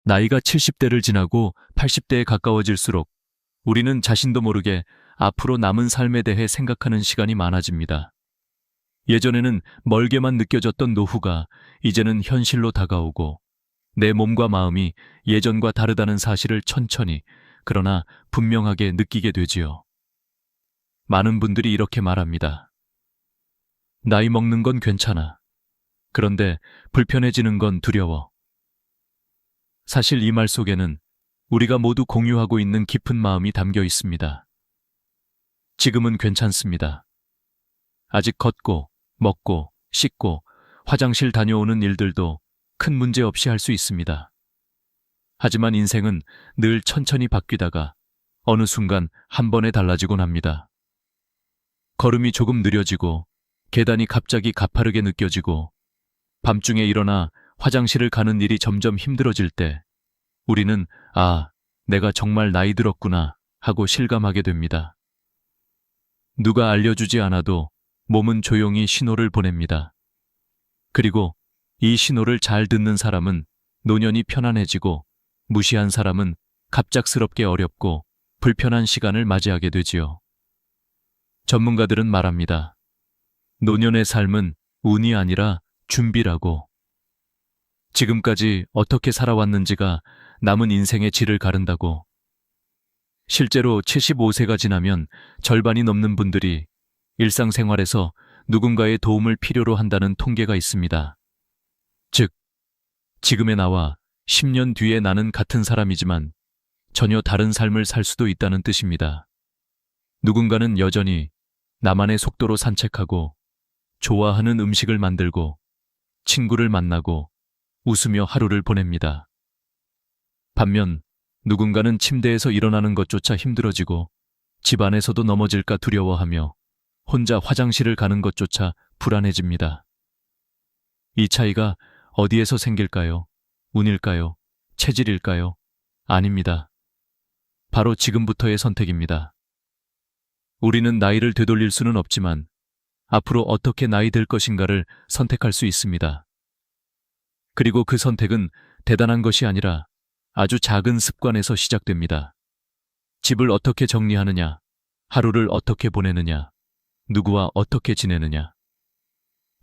나이가 70대를 지나고 80대에 가까워질수록 우리는 자신도 모르게 앞으로 남은 삶에 대해 생각하는 시간이 많아집니다. 예전에는 멀게만 느껴졌던 노후가 이제는 현실로 다가오고 내 몸과 마음이 예전과 다르다는 사실을 천천히 그러나 분명하게 느끼게 되지요. 많은 분들이 이렇게 말합니다. 나이 먹는 건 괜찮아. 그런데 불편해지는 건 두려워. 사실 이 말 속에는 우리가 모두 공유하고 있는 깊은 마음이 담겨 있습니다. 지금은 괜찮습니다. 아직 걷고, 먹고, 씻고, 화장실 다녀오는 일들도 큰 문제 없이 할 수 있습니다. 하지만 인생은 늘 천천히 바뀌다가 어느 순간 한 번에 달라지곤 합니다. 걸음이 조금 느려지고, 계단이 갑자기 가파르게 느껴지고, 밤중에 일어나 화장실을 가는 일이 점점 힘들어질 때 우리는 내가 정말 나이 들었구나 하고 실감하게 됩니다. 누가 알려주지 않아도 몸은 조용히 신호를 보냅니다. 그리고 이 신호를 잘 듣는 사람은 노년이 편안해지고 무시한 사람은 갑작스럽게 어렵고 불편한 시간을 맞이하게 되지요. 전문가들은 말합니다. 노년의 삶은 운이 아니라 준비라고. 지금까지 어떻게 살아왔는지가 남은 인생의 질을 가른다고. 실제로 75세가 지나면 절반이 넘는 분들이 일상생활에서 누군가의 도움을 필요로 한다는 통계가 있습니다. 즉, 지금의 나와 10년 뒤의 나는 같은 사람이지만 전혀 다른 삶을 살 수도 있다는 뜻입니다. 누군가는 여전히 나만의 속도로 산책하고 좋아하는 음식을 만들고 친구를 만나고 웃으며 하루를 보냅니다. 반면 누군가는 침대에서 일어나는 것조차 힘들어지고 집 안에서도 넘어질까 두려워하며 혼자 화장실을 가는 것조차 불안해집니다. 이 차이가 어디에서 생길까요? 운일까요? 체질일까요? 아닙니다. 바로 지금부터의 선택입니다. 우리는 나이를 되돌릴 수는 없지만 앞으로 어떻게 나이 들 것인가를 선택할 수 있습니다. 그리고 그 선택은 대단한 것이 아니라 아주 작은 습관에서 시작됩니다. 집을 어떻게 정리하느냐, 하루를 어떻게 보내느냐, 누구와 어떻게 지내느냐.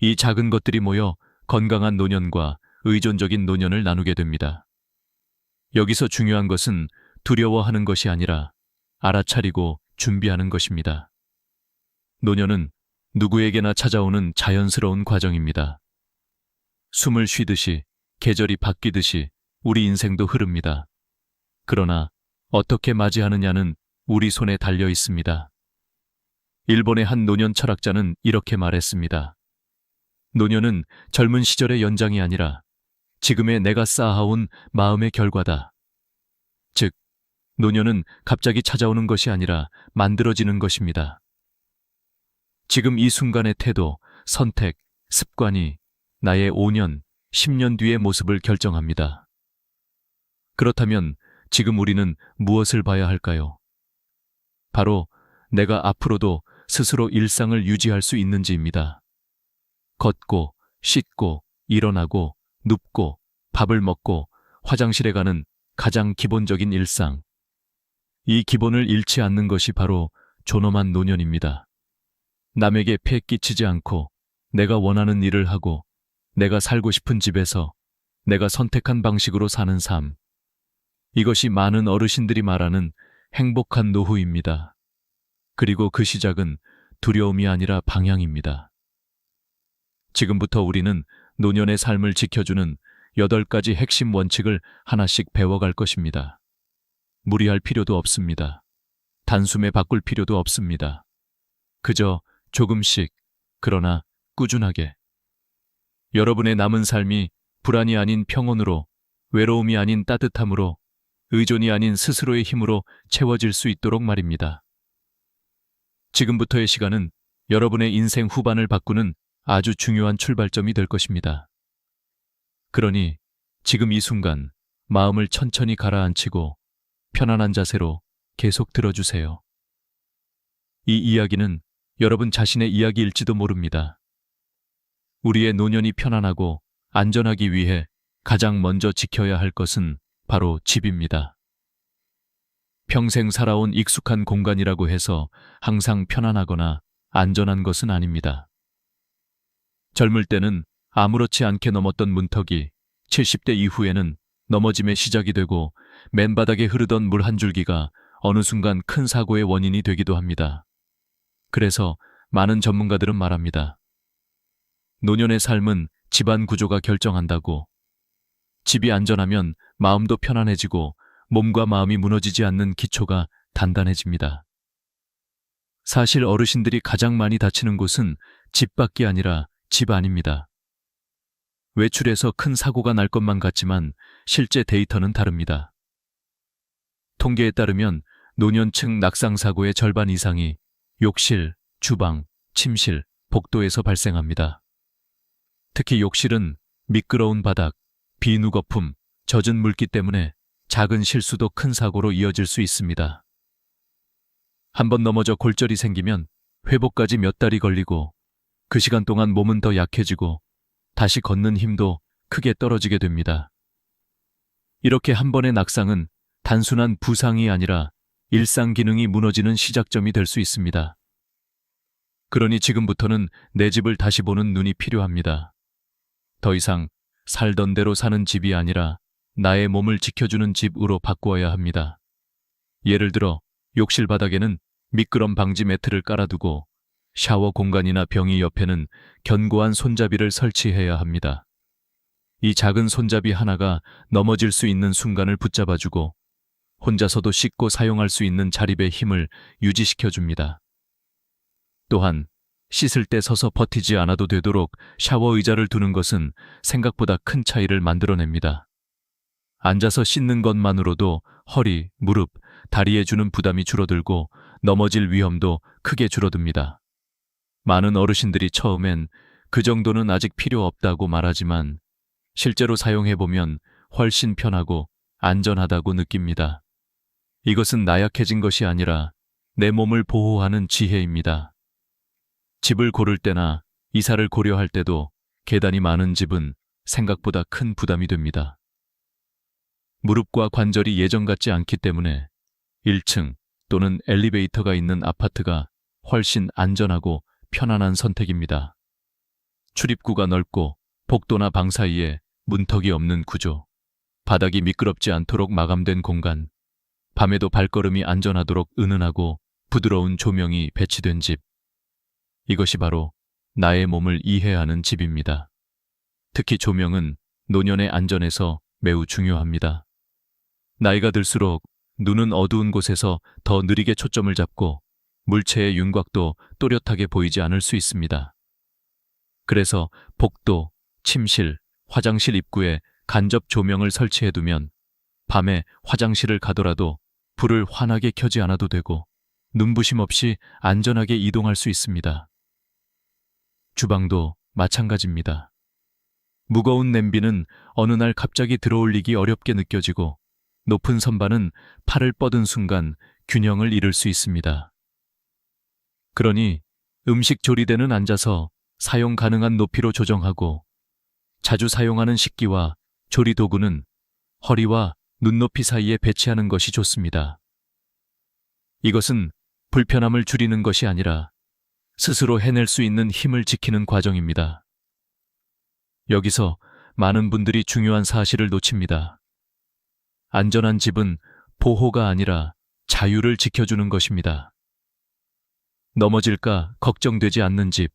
이 작은 것들이 모여 건강한 노년과 의존적인 노년을 나누게 됩니다. 여기서 중요한 것은 두려워하는 것이 아니라 알아차리고 준비하는 것입니다. 노년은 누구에게나 찾아오는 자연스러운 과정입니다. 숨을 쉬듯이, 계절이 바뀌듯이 우리 인생도 흐릅니다. 그러나 어떻게 맞이하느냐는 우리 손에 달려 있습니다. 일본의 한 노년 철학자는 이렇게 말했습니다. 노년은 젊은 시절의 연장이 아니라 지금의 내가 쌓아온 마음의 결과다. 즉, 노년은 갑자기 찾아오는 것이 아니라 만들어지는 것입니다. 지금 이 순간의 태도, 선택, 습관이 나의 5년, 10년 뒤의 모습을 결정합니다. 그렇다면 지금 우리는 무엇을 봐야 할까요? 바로 내가 앞으로도 스스로 일상을 유지할 수 있는지입니다. 걷고, 씻고, 일어나고, 눕고, 밥을 먹고, 화장실에 가는 가장 기본적인 일상. 이 기본을 잃지 않는 것이 바로 존엄한 노년입니다. 남에게 폐 끼치지 않고 내가 원하는 일을 하고 내가 살고 싶은 집에서 내가 선택한 방식으로 사는 삶. 이것이 많은 어르신들이 말하는 행복한 노후입니다. 그리고 그 시작은 두려움이 아니라 방향입니다. 지금부터 우리는 노년의 삶을 지켜주는 8가지 핵심 원칙을 하나씩 배워갈 것입니다. 무리할 필요도 없습니다. 단숨에 바꿀 필요도 없습니다. 그저 조금씩, 그러나 꾸준하게. 여러분의 남은 삶이 불안이 아닌 평온으로, 외로움이 아닌 따뜻함으로, 의존이 아닌 스스로의 힘으로 채워질 수 있도록 말입니다. 지금부터의 시간은 여러분의 인생 후반을 바꾸는 아주 중요한 출발점이 될 것입니다. 그러니 지금 이 순간 마음을 천천히 가라앉히고 편안한 자세로 계속 들어주세요. 이 이야기는 여러분 자신의 이야기일지도 모릅니다. 우리의 노년이 편안하고 안전하기 위해 가장 먼저 지켜야 할 것은 바로 집입니다. 평생 살아온 익숙한 공간이라고 해서 항상 편안하거나 안전한 것은 아닙니다. 젊을 때는 아무렇지 않게 넘었던 문턱이 70대 이후에는 넘어짐의 시작이 되고 맨바닥에 흐르던 물 한 줄기가 어느 순간 큰 사고의 원인이 되기도 합니다. 그래서 많은 전문가들은 말합니다. 노년의 삶은 집안 구조가 결정한다고. 집이 안전하면 마음도 편안해지고 몸과 마음이 무너지지 않는 기초가 단단해집니다. 사실 어르신들이 가장 많이 다치는 곳은 집밖이 아니라 집 안입니다. 외출해서 큰 사고가 날 것만 같지만 실제 데이터는 다릅니다. 통계에 따르면 노년층 낙상사고의 절반 이상이 욕실, 주방, 침실, 복도에서 발생합니다. 특히 욕실은 미끄러운 바닥, 비누거품, 젖은 물기 때문에 작은 실수도 큰 사고로 이어질 수 있습니다. 한번 넘어져 골절이 생기면 회복까지 몇 달이 걸리고 그 시간 동안 몸은 더 약해지고 다시 걷는 힘도 크게 떨어지게 됩니다. 이렇게 한 번의 낙상은 단순한 부상이 아니라 일상 기능이 무너지는 시작점이 될 수 있습니다. 그러니 지금부터는 내 집을 다시 보는 눈이 필요합니다. 더 이상 살던 대로 사는 집이 아니라 나의 몸을 지켜주는 집으로 바꾸어야 합니다. 예를 들어 욕실 바닥에는 미끄럼 방지 매트를 깔아두고 샤워 공간이나 변기 옆에는 견고한 손잡이를 설치해야 합니다. 이 작은 손잡이 하나가 넘어질 수 있는 순간을 붙잡아주고 혼자서도 씻고 사용할 수 있는 자립의 힘을 유지시켜줍니다. 또한 씻을 때 서서 버티지 않아도 되도록 샤워 의자를 두는 것은 생각보다 큰 차이를 만들어냅니다. 앉아서 씻는 것만으로도 허리, 무릎, 다리에 주는 부담이 줄어들고 넘어질 위험도 크게 줄어듭니다. 많은 어르신들이 처음엔 그 정도는 아직 필요 없다고 말하지만 실제로 사용해보면 훨씬 편하고 안전하다고 느낍니다. 이것은 나약해진 것이 아니라 내 몸을 보호하는 지혜입니다. 집을 고를 때나 이사를 고려할 때도 계단이 많은 집은 생각보다 큰 부담이 됩니다. 무릎과 관절이 예전 같지 않기 때문에 1층 또는 엘리베이터가 있는 아파트가 훨씬 안전하고 편안한 선택입니다. 출입구가 넓고 복도나 방 사이에 문턱이 없는 구조, 바닥이 미끄럽지 않도록 마감된 공간, 밤에도 발걸음이 안전하도록 은은하고 부드러운 조명이 배치된 집. 이것이 바로 나의 몸을 이해하는 집입니다. 특히 조명은 노년의 안전에서 매우 중요합니다. 나이가 들수록 눈은 어두운 곳에서 더 느리게 초점을 잡고 물체의 윤곽도 또렷하게 보이지 않을 수 있습니다. 그래서 복도, 침실, 화장실 입구에 간접 조명을 설치해두면 밤에 화장실을 가더라도 불을 환하게 켜지 않아도 되고 눈부심 없이 안전하게 이동할 수 있습니다. 주방도 마찬가지입니다. 무거운 냄비는 어느 날 갑자기 들어올리기 어렵게 느껴지고 높은 선반은 팔을 뻗은 순간 균형을 잃을 수 있습니다. 그러니 음식 조리대는 앉아서 사용 가능한 높이로 조정하고 자주 사용하는 식기와 조리 도구는 허리와 눈높이 사이에 배치하는 것이 좋습니다. 이것은 불편함을 줄이는 것이 아니라 스스로 해낼 수 있는 힘을 지키는 과정입니다. 여기서 많은 분들이 중요한 사실을 놓칩니다. 안전한 집은 보호가 아니라 자유를 지켜주는 것입니다. 넘어질까 걱정되지 않는 집,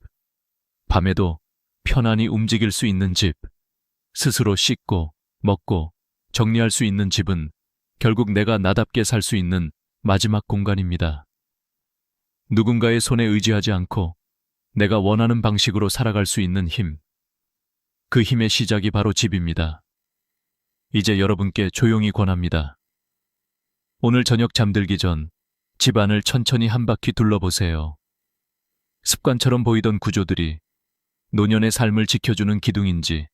밤에도 편안히 움직일 수 있는 집, 스스로 씻고, 먹고, 정리할 수 있는 집은 결국 내가 나답게 살 수 있는 마지막 공간입니다. 누군가의 손에 의지하지 않고 내가 원하는 방식으로 살아갈 수 있는 힘. 그 힘의 시작이 바로 집입니다. 이제 여러분께 조용히 권합니다. 오늘 저녁 잠들기 전 집안을 천천히 한 바퀴 둘러보세요. 습관처럼 보이던 구조들이 노년의 삶을 지켜주는 기둥인지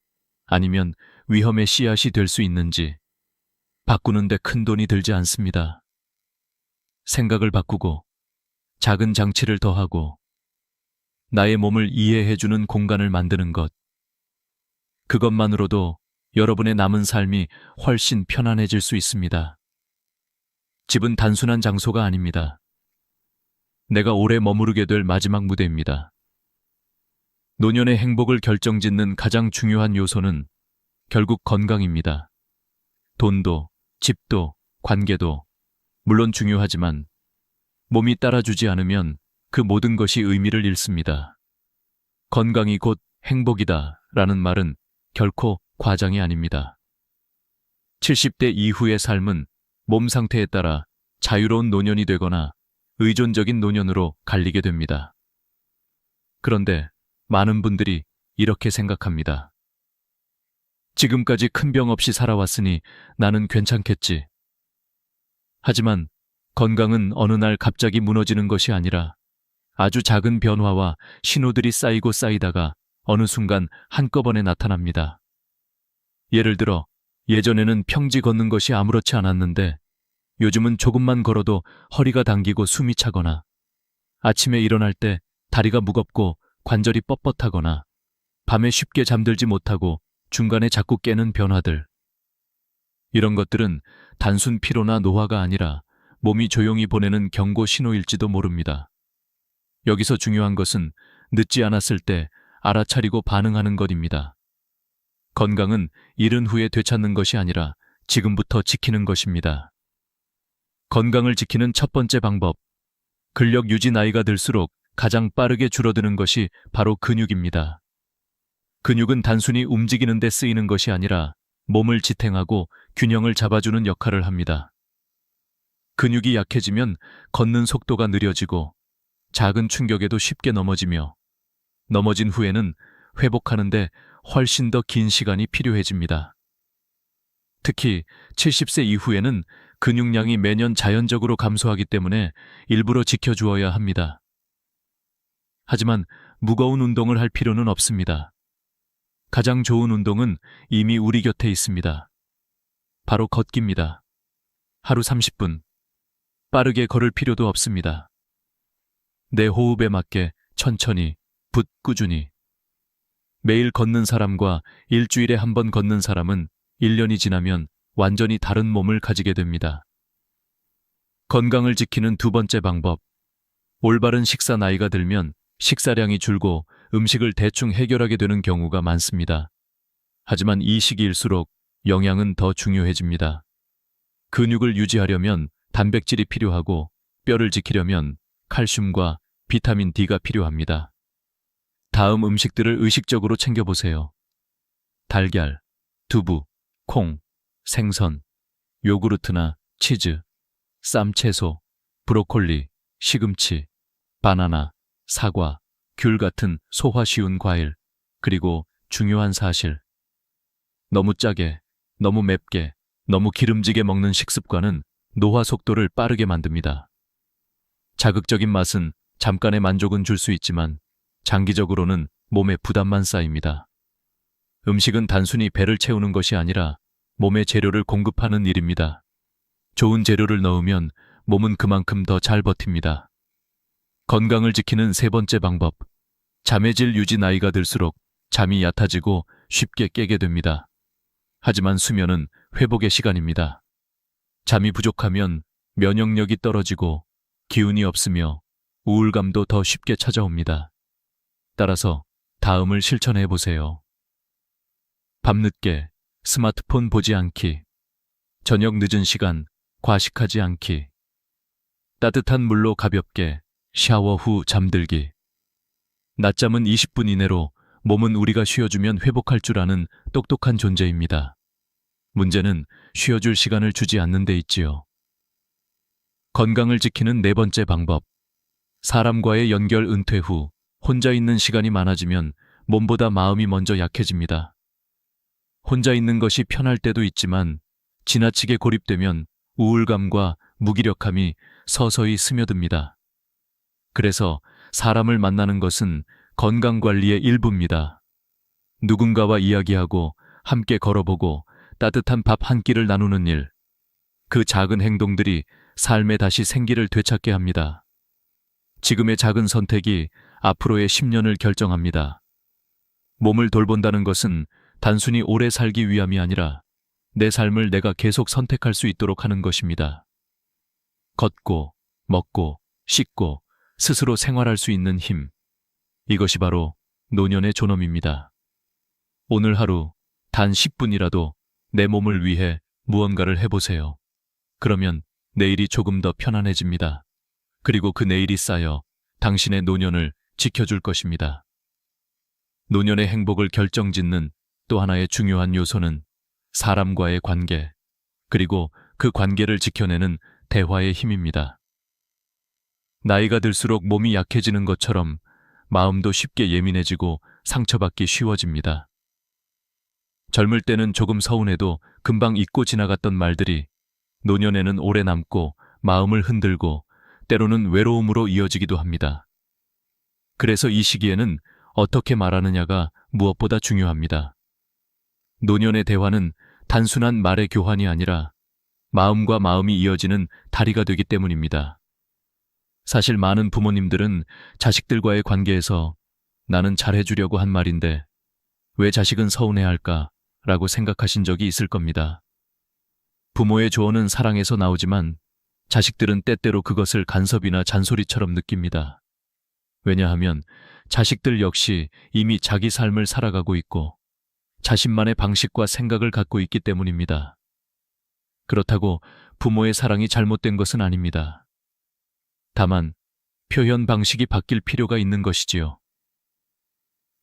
아니면 위험의 씨앗이 될 수 있는지 바꾸는데 큰 돈이 들지 않습니다. 생각을 바꾸고 작은 장치를 더하고 나의 몸을 이해해주는 공간을 만드는 것. 그것만으로도 여러분의 남은 삶이 훨씬 편안해질 수 있습니다. 집은 단순한 장소가 아닙니다. 내가 오래 머무르게 될 마지막 무대입니다. 노년의 행복을 결정짓는 가장 중요한 요소는 결국 건강입니다. 돈도, 집도, 관계도 물론 중요하지만 몸이 따라주지 않으면 그 모든 것이 의미를 잃습니다. 건강이 곧 행복이다 라는 말은 결코 과장이 아닙니다. 70대 이후의 삶은 몸 상태에 따라 자유로운 노년이 되거나 의존적인 노년으로 갈리게 됩니다. 그런데 많은 분들이 이렇게 생각합니다. 지금까지 큰 병 없이 살아왔으니 나는 괜찮겠지. 하지만 건강은 어느 날 갑자기 무너지는 것이 아니라 아주 작은 변화와 신호들이 쌓이고 쌓이다가 어느 순간 한꺼번에 나타납니다. 예를 들어 예전에는 평지 걷는 것이 아무렇지 않았는데 요즘은 조금만 걸어도 허리가 당기고 숨이 차거나 아침에 일어날 때 다리가 무겁고 관절이 뻣뻣하거나 밤에 쉽게 잠들지 못하고 중간에 자꾸 깨는 변화들. 이런 것들은 단순 피로나 노화가 아니라 몸이 조용히 보내는 경고 신호일지도 모릅니다. 여기서 중요한 것은 늦지 않았을 때 알아차리고 반응하는 것입니다. 건강은 잃은 후에 되찾는 것이 아니라 지금부터 지키는 것입니다. 건강을 지키는 첫 번째 방법, 근력 유지 나이가 들수록 가장 빠르게 줄어드는 것이 바로 근육입니다. 근육은 단순히 움직이는 데 쓰이는 것이 아니라 몸을 지탱하고 균형을 잡아주는 역할을 합니다. 근육이 약해지면 걷는 속도가 느려지고 작은 충격에도 쉽게 넘어지며 넘어진 후에는 회복하는데 훨씬 더 긴 시간이 필요해집니다. 특히 70세 이후에는 근육량이 매년 자연적으로 감소하기 때문에 일부러 지켜주어야 합니다. 하지만 무거운 운동을 할 필요는 없습니다. 가장 좋은 운동은 이미 우리 곁에 있습니다. 바로 걷기입니다. 하루 30분. 빠르게 걸을 필요도 없습니다. 내 호흡에 맞게 천천히, 꾸준히. 매일 걷는 사람과 일주일에 한 번 걷는 사람은 1년이 지나면 완전히 다른 몸을 가지게 됩니다. 건강을 지키는 두 번째 방법. 올바른 식사. 나이가 들면 식사량이 줄고 음식을 대충 해결하게 되는 경우가 많습니다. 하지만 이 시기일수록 영양은 더 중요해집니다. 근육을 유지하려면 단백질이 필요하고 뼈를 지키려면 칼슘과 비타민 D가 필요합니다. 다음 음식들을 의식적으로 챙겨보세요. 달걀, 두부, 콩, 생선, 요구르트나 치즈, 쌈채소, 브로콜리, 시금치, 바나나, 사과, 귤 같은 소화 쉬운 과일, 그리고 중요한 사실. 너무 짜게, 너무 맵게, 너무 기름지게 먹는 식습관은 노화 속도를 빠르게 만듭니다. 자극적인 맛은 잠깐의 만족은 줄 수 있지만 장기적으로는 몸에 부담만 쌓입니다. 음식은 단순히 배를 채우는 것이 아니라 몸에 재료를 공급하는 일입니다. 좋은 재료를 넣으면 몸은 그만큼 더 잘 버팁니다. 건강을 지키는 세 번째 방법. 잠의 질 유지. 나이가 들수록 잠이 얕아지고 쉽게 깨게 됩니다. 하지만 수면은 회복의 시간입니다. 잠이 부족하면 면역력이 떨어지고 기운이 없으며 우울감도 더 쉽게 찾아옵니다. 따라서 다음을 실천해 보세요. 밤늦게 스마트폰 보지 않기. 저녁 늦은 시간 과식하지 않기. 따뜻한 물로 가볍게 샤워 후 잠들기. 낮잠은 20분 이내로. 몸은 우리가 쉬어주면 회복할 줄 아는 똑똑한 존재입니다. 문제는 쉬어줄 시간을 주지 않는 데 있지요. 건강을 지키는 네 번째 방법. 사람과의 연결. 은퇴 후 혼자 있는 시간이 많아지면 몸보다 마음이 먼저 약해집니다. 혼자 있는 것이 편할 때도 있지만 지나치게 고립되면 우울감과 무기력함이 서서히 스며듭니다. 그래서 사람을 만나는 것은 건강관리의 일부입니다. 누군가와 이야기하고 함께 걸어보고 따뜻한 밥 한 끼를 나누는 일. 그 작은 행동들이 삶에 다시 생기를 되찾게 합니다. 지금의 작은 선택이 앞으로의 10년을 결정합니다. 몸을 돌본다는 것은 단순히 오래 살기 위함이 아니라 내 삶을 내가 계속 선택할 수 있도록 하는 것입니다. 걷고, 먹고, 씻고, 스스로 생활할 수 있는 힘. 이것이 바로 노년의 존엄입니다. 오늘 하루 단 10분이라도 내 몸을 위해 무언가를 해보세요. 그러면 내일이 조금 더 편안해집니다. 그리고 그 내일이 쌓여 당신의 노년을 지켜줄 것입니다. 노년의 행복을 결정짓는 또 하나의 중요한 요소는 사람과의 관계, 그리고 그 관계를 지켜내는 대화의 힘입니다. 나이가 들수록 몸이 약해지는 것처럼 마음도 쉽게 예민해지고 상처받기 쉬워집니다. 젊을 때는 조금 서운해도 금방 잊고 지나갔던 말들이 노년에는 오래 남고 마음을 흔들고 때로는 외로움으로 이어지기도 합니다. 그래서 이 시기에는 어떻게 말하느냐가 무엇보다 중요합니다. 노년의 대화는 단순한 말의 교환이 아니라 마음과 마음이 이어지는 다리가 되기 때문입니다. 사실 많은 부모님들은 자식들과의 관계에서 나는 잘해주려고 한 말인데 왜 자식은 서운해할까? 라고 생각하신 적이 있을 겁니다. 부모의 조언은 사랑에서 나오지만 자식들은 때때로 그것을 간섭이나 잔소리처럼 느낍니다. 왜냐하면 자식들 역시 이미 자기 삶을 살아가고 있고 자신만의 방식과 생각을 갖고 있기 때문입니다. 그렇다고 부모의 사랑이 잘못된 것은 아닙니다. 다만 표현 방식이 바뀔 필요가 있는 것이지요.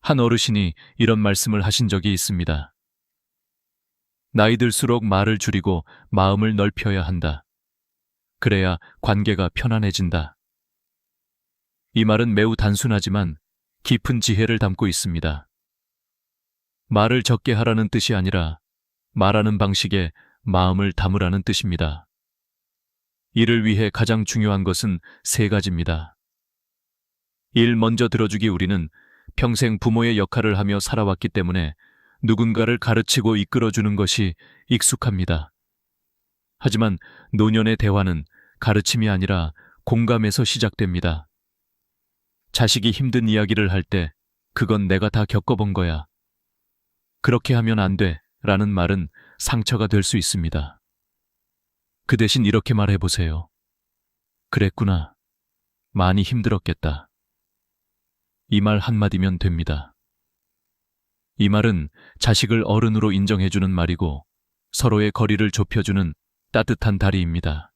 한 어르신이 이런 말씀을 하신 적이 있습니다. 나이 들수록 말을 줄이고 마음을 넓혀야 한다. 그래야 관계가 편안해진다. 이 말은 매우 단순하지만 깊은 지혜를 담고 있습니다. 말을 적게 하라는 뜻이 아니라 말하는 방식에 마음을 담으라는 뜻입니다. 이를 위해 가장 중요한 것은 세 가지입니다. 1. 먼저 들어주기. 우리는 평생 부모의 역할을 하며 살아왔기 때문에 누군가를 가르치고 이끌어주는 것이 익숙합니다. 하지만 노년의 대화는 가르침이 아니라 공감에서 시작됩니다. 자식이 힘든 이야기를 할 때 그건 내가 다 겪어본 거야. 그렇게 하면 안 돼 라는 말은 상처가 될 수 있습니다. 그 대신 이렇게 말해보세요. 그랬구나. 많이 힘들었겠다. 이 말 한마디면 됩니다. 이 말은 자식을 어른으로 인정해주는 말이고 서로의 거리를 좁혀주는 따뜻한 다리입니다.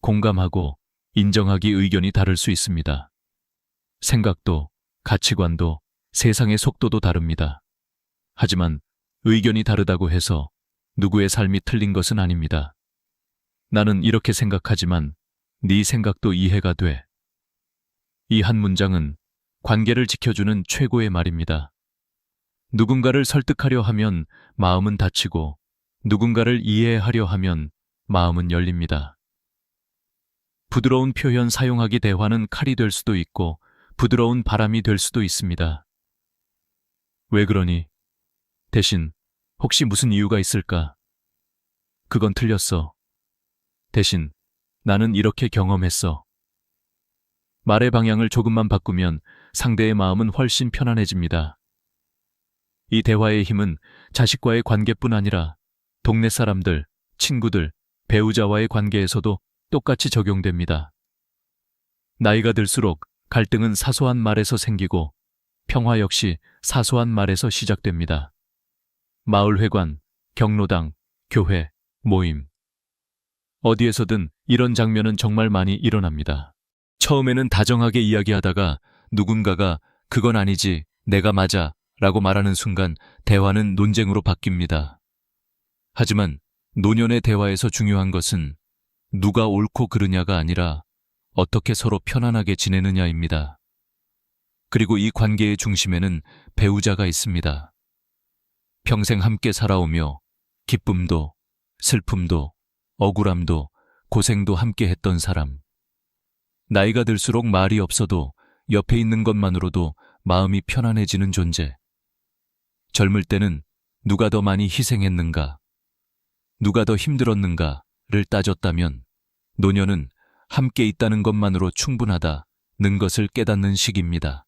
공감하고 인정하기. 의견이 다를 수 있습니다. 생각도, 가치관도, 세상의 속도도 다릅니다. 하지만 의견이 다르다고 해서 누구의 삶이 틀린 것은 아닙니다. 나는 이렇게 생각하지만 네 생각도 이해가 돼. 이 한 문장은 관계를 지켜주는 최고의 말입니다. 누군가를 설득하려 하면 마음은 닫히고 누군가를 이해하려 하면 마음은 열립니다. 부드러운 표현 사용하기. 대화는 칼이 될 수도 있고 부드러운 바람이 될 수도 있습니다. 왜 그러니? 대신 혹시 무슨 이유가 있을까? 그건 틀렸어. 대신 나는 이렇게 경험했어. 말의 방향을 조금만 바꾸면 상대의 마음은 훨씬 편안해집니다. 이 대화의 힘은 자식과의 관계뿐 아니라 동네 사람들, 친구들, 배우자와의 관계에서도 똑같이 적용됩니다. 나이가 들수록 갈등은 사소한 말에서 생기고 평화 역시 사소한 말에서 시작됩니다. 마을회관, 경로당, 교회, 모임. 어디에서든 이런 장면은 정말 많이 일어납니다. 처음에는 다정하게 이야기하다가 누군가가 그건 아니지, 내가 맞아 라고 말하는 순간 대화는 논쟁으로 바뀝니다. 하지만 노년의 대화에서 중요한 것은 누가 옳고 그르냐가 아니라 어떻게 서로 편안하게 지내느냐입니다. 그리고 이 관계의 중심에는 배우자가 있습니다. 평생 함께 살아오며 기쁨도, 슬픔도, 억울함도, 고생도 함께 했던 사람. 나이가 들수록 말이 없어도 옆에 있는 것만으로도 마음이 편안해지는 존재. 젊을 때는 누가 더 많이 희생했는가, 누가 더 힘들었는가를 따졌다면 노년은 함께 있다는 것만으로 충분하다는 것을 깨닫는 시기입니다.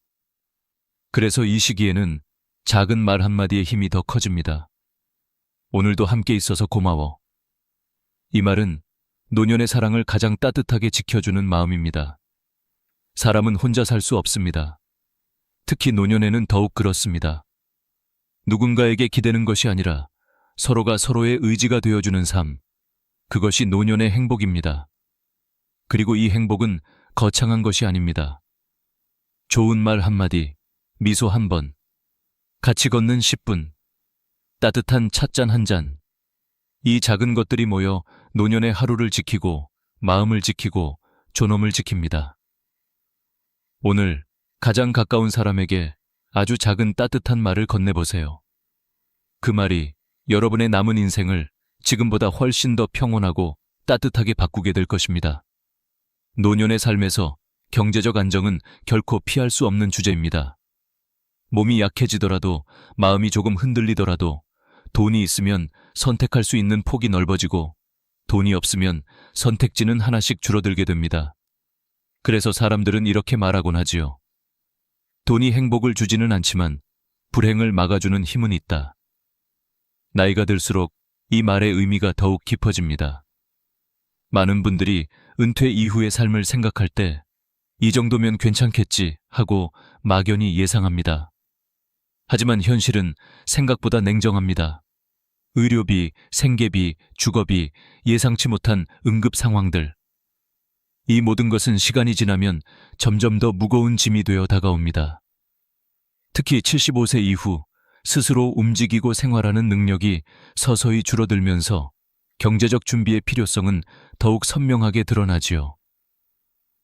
그래서 이 시기에는 작은 말 한마디의 힘이 더 커집니다. 오늘도 함께 있어서 고마워. 이 말은 노년의 사랑을 가장 따뜻하게 지켜주는 마음입니다. 사람은 혼자 살 수 없습니다. 특히 노년에는 더욱 그렇습니다. 누군가에게 기대는 것이 아니라 서로가 서로의 의지가 되어주는 삶, 그것이 노년의 행복입니다. 그리고 이 행복은 거창한 것이 아닙니다. 좋은 말 한마디, 미소 한 번, 같이 걷는 10분, 따뜻한 찻잔 한 잔, 이 작은 것들이 모여 노년의 하루를 지키고 마음을 지키고 존엄을 지킵니다. 오늘 가장 가까운 사람에게 아주 작은 따뜻한 말을 건네보세요. 그 말이 여러분의 남은 인생을 지금보다 훨씬 더 평온하고 따뜻하게 바꾸게 될 것입니다. 노년의 삶에서 경제적 안정은 결코 피할 수 없는 주제입니다. 몸이 약해지더라도, 마음이 조금 흔들리더라도 돈이 있으면 선택할 수 있는 폭이 넓어지고 돈이 없으면 선택지는 하나씩 줄어들게 됩니다. 그래서 사람들은 이렇게 말하곤 하지요. 돈이 행복을 주지는 않지만 불행을 막아주는 힘은 있다. 나이가 들수록 이 말의 의미가 더욱 깊어집니다. 많은 분들이 은퇴 이후의 삶을 생각할 때 이 정도면 괜찮겠지 하고 막연히 예상합니다. 하지만 현실은 생각보다 냉정합니다. 의료비, 생계비, 주거비, 예상치 못한 응급 상황들. 이 모든 것은 시간이 지나면 점점 더 무거운 짐이 되어 다가옵니다. 특히 75세 이후 스스로 움직이고 생활하는 능력이 서서히 줄어들면서 경제적 준비의 필요성은 더욱 선명하게 드러나지요.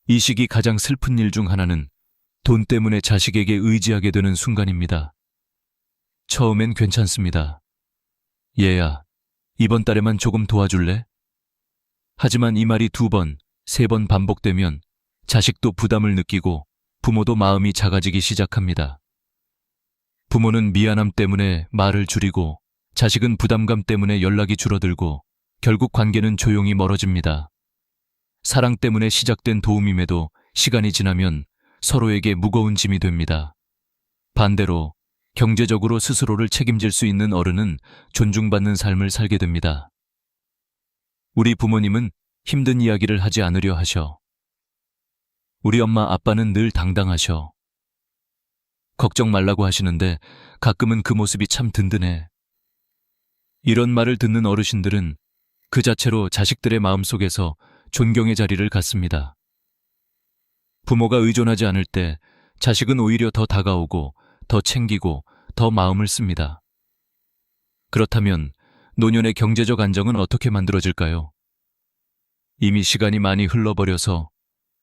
이 시기 가장 슬픈 일 중 하나는 돈 때문에 자식에게 의지하게 되는 순간입니다. 처음엔 괜찮습니다. 얘야, 이번 달에만 조금 도와줄래? 하지만 이 말이 2번, 3번 반복되면 자식도 부담을 느끼고 부모도 마음이 작아지기 시작합니다. 부모는 미안함 때문에 말을 줄이고 자식은 부담감 때문에 연락이 줄어들고 결국 관계는 조용히 멀어집니다. 사랑 때문에 시작된 도움임에도 시간이 지나면 서로에게 무거운 짐이 됩니다. 반대로 경제적으로 스스로를 책임질 수 있는 어른은 존중받는 삶을 살게 됩니다. 우리 부모님은 힘든 이야기를 하지 않으려 하셔. 우리 엄마 아빠는 늘 당당하셔. 걱정 말라고 하시는데 가끔은 그 모습이 참 든든해. 이런 말을 듣는 어르신들은 그 자체로 자식들의 마음속에서 존경의 자리를 갖습니다. 부모가 의존하지 않을 때 자식은 오히려 더 다가오고 더 챙기고 더 마음을 씁니다. 그렇다면 노년의 경제적 안정은 어떻게 만들어질까요? 이미 시간이 많이 흘러버려서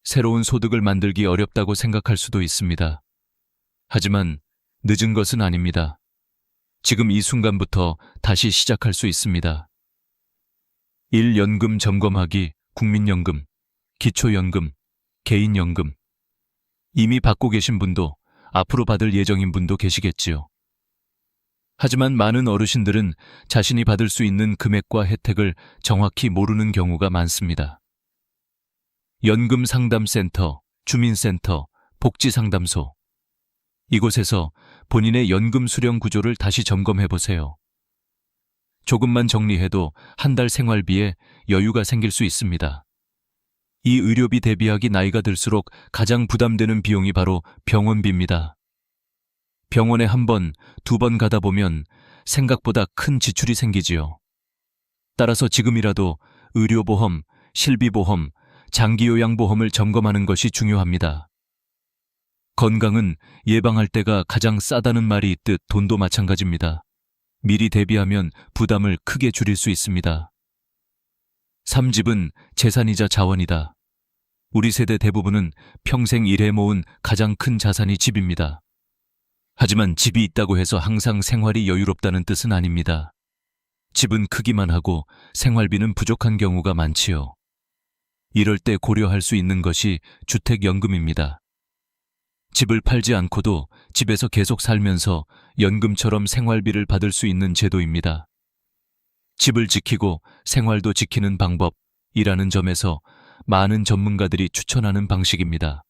새로운 소득을 만들기 어렵다고 생각할 수도 있습니다. 하지만 늦은 것은 아닙니다. 지금 이 순간부터 다시 시작할 수 있습니다. 1연금 점검하기, 국민연금, 기초연금, 개인연금. 이미 받고 계신 분도 앞으로 받을 예정인 분도 계시겠지요. 하지만 많은 어르신들은 자신이 받을 수 있는 금액과 혜택을 정확히 모르는 경우가 많습니다. 연금상담센터, 주민센터, 복지상담소. 이곳에서 본인의 연금 수령 구조를 다시 점검해 보세요. 조금만 정리해도 한 달 생활비에 여유가 생길 수 있습니다. 이 의료비 대비하기 나이가 들수록 가장 부담되는 비용이 바로 병원비입니다. 병원에 1번, 2번 가다 보면 생각보다 큰 지출이 생기지요. 따라서 지금이라도 의료보험, 실비보험, 장기요양보험을 점검하는 것이 중요합니다. 건강은 예방할 때가 가장 싸다는 말이 있듯 돈도 마찬가지입니다. 미리 대비하면 부담을 크게 줄일 수 있습니다. 3집은 재산이자 자원이다. 우리 세대 대부분은 평생 일해 모은 가장 큰 자산이 집입니다. 하지만 집이 있다고 해서 항상 생활이 여유롭다는 뜻은 아닙니다. 집은 크기만 하고 생활비는 부족한 경우가 많지요. 이럴 때 고려할 수 있는 것이 주택연금입니다. 집을 팔지 않고도 집에서 계속 살면서 연금처럼 생활비를 받을 수 있는 제도입니다. 집을 지키고 생활도 지키는 방법이라는 점에서 많은 전문가들이 추천하는 방식입니다.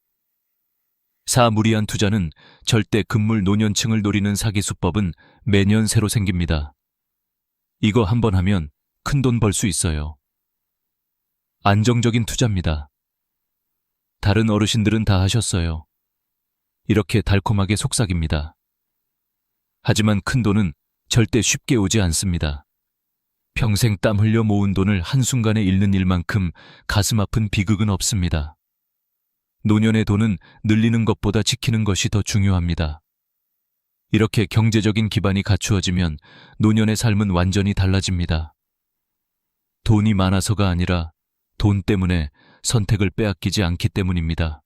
사무리한 투자는 절대 금물 노년층을 노리는 사기 수법은 매년 새로 생깁니다. 이거 한번 하면 큰돈 벌 수 있어요. 안정적인 투자입니다. 다른 어르신들은 다 하셨어요. 이렇게 달콤하게 속삭입니다. 하지만 큰돈은 절대 쉽게 오지 않습니다. 평생 땀 흘려 모은 돈을 한순간에 잃는 일만큼 가슴 아픈 비극은 없습니다. 노년의 돈은 늘리는 것보다 지키는 것이 더 중요합니다. 이렇게 경제적인 기반이 갖추어지면 노년의 삶은 완전히 달라집니다. 돈이 많아서가 아니라 돈 때문에 선택을 빼앗기지 않기 때문입니다.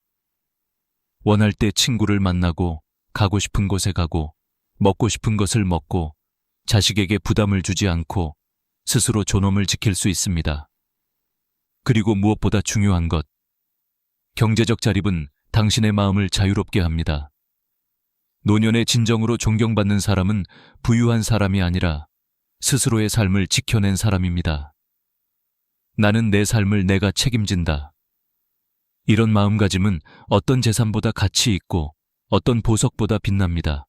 원할 때 친구를 만나고, 가고 싶은 곳에 가고, 먹고 싶은 것을 먹고, 자식에게 부담을 주지 않고 스스로 존엄을 지킬 수 있습니다. 그리고 무엇보다 중요한 것, 경제적 자립은 당신의 마음을 자유롭게 합니다. 노년에 진정으로 존경받는 사람은 부유한 사람이 아니라 스스로의 삶을 지켜낸 사람입니다. 나는 내 삶을 내가 책임진다. 이런 마음가짐은 어떤 재산보다 가치 있고 어떤 보석보다 빛납니다.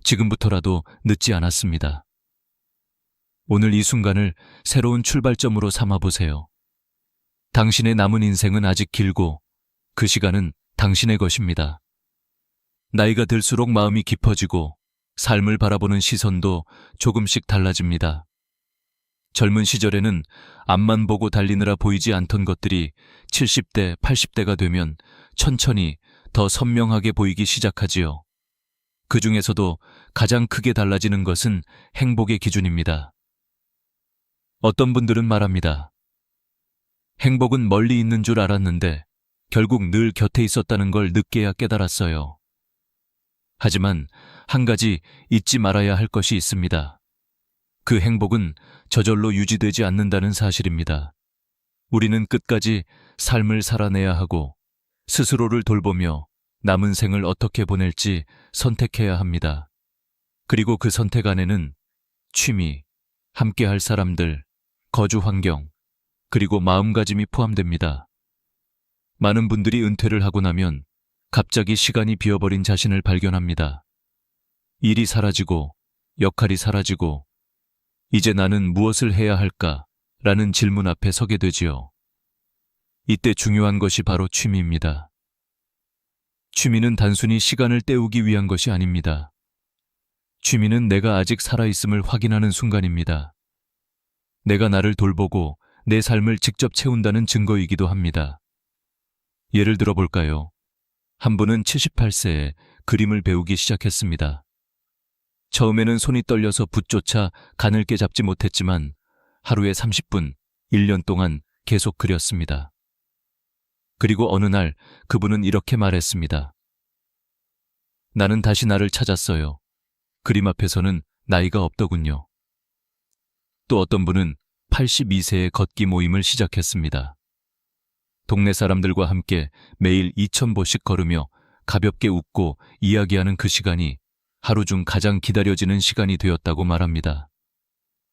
지금부터라도 늦지 않았습니다. 오늘 이 순간을 새로운 출발점으로 삼아보세요. 당신의 남은 인생은 아직 길고 그 시간은 당신의 것입니다. 나이가 들수록 마음이 깊어지고 삶을 바라보는 시선도 조금씩 달라집니다. 젊은 시절에는 앞만 보고 달리느라 보이지 않던 것들이 70대, 80대가 되면 천천히 더 선명하게 보이기 시작하지요. 그 중에서도 가장 크게 달라지는 것은 행복의 기준입니다. 어떤 분들은 말합니다. 행복은 멀리 있는 줄 알았는데 결국 늘 곁에 있었다는 걸 늦게야 깨달았어요. 하지만 한 가지 잊지 말아야 할 것이 있습니다. 그 행복은 저절로 유지되지 않는다는 사실입니다. 우리는 끝까지 삶을 살아내야 하고 스스로를 돌보며 남은 생을 어떻게 보낼지 선택해야 합니다. 그리고 그 선택 안에는 취미, 함께할 사람들, 거주 환경, 그리고 마음가짐이 포함됩니다. 많은 분들이 은퇴를 하고 나면 갑자기 시간이 비어버린 자신을 발견합니다. 일이 사라지고 역할이 사라지고 이제 나는 무엇을 해야 할까? 라는 질문 앞에 서게 되지요. 이때 중요한 것이 바로 취미입니다. 취미는 단순히 시간을 때우기 위한 것이 아닙니다. 취미는 내가 아직 살아있음을 확인하는 순간입니다. 내가 나를 돌보고 내 삶을 직접 채운다는 증거이기도 합니다. 예를 들어 볼까요? 한 분은 78세에 그림을 배우기 시작했습니다. 처음에는 손이 떨려서 붓조차 가늘게 잡지 못했지만 하루에 30분, 1년 동안 계속 그렸습니다. 그리고 어느 날 그분은 이렇게 말했습니다. 나는 다시 나를 찾았어요. 그림 앞에서는 나이가 없더군요. 또 어떤 분은 82세에 걷기 모임을 시작했습니다. 동네 사람들과 함께 매일 2000보씩 걸으며 가볍게 웃고 이야기하는 그 시간이 하루 중 가장 기다려지는 시간이 되었다고 말합니다.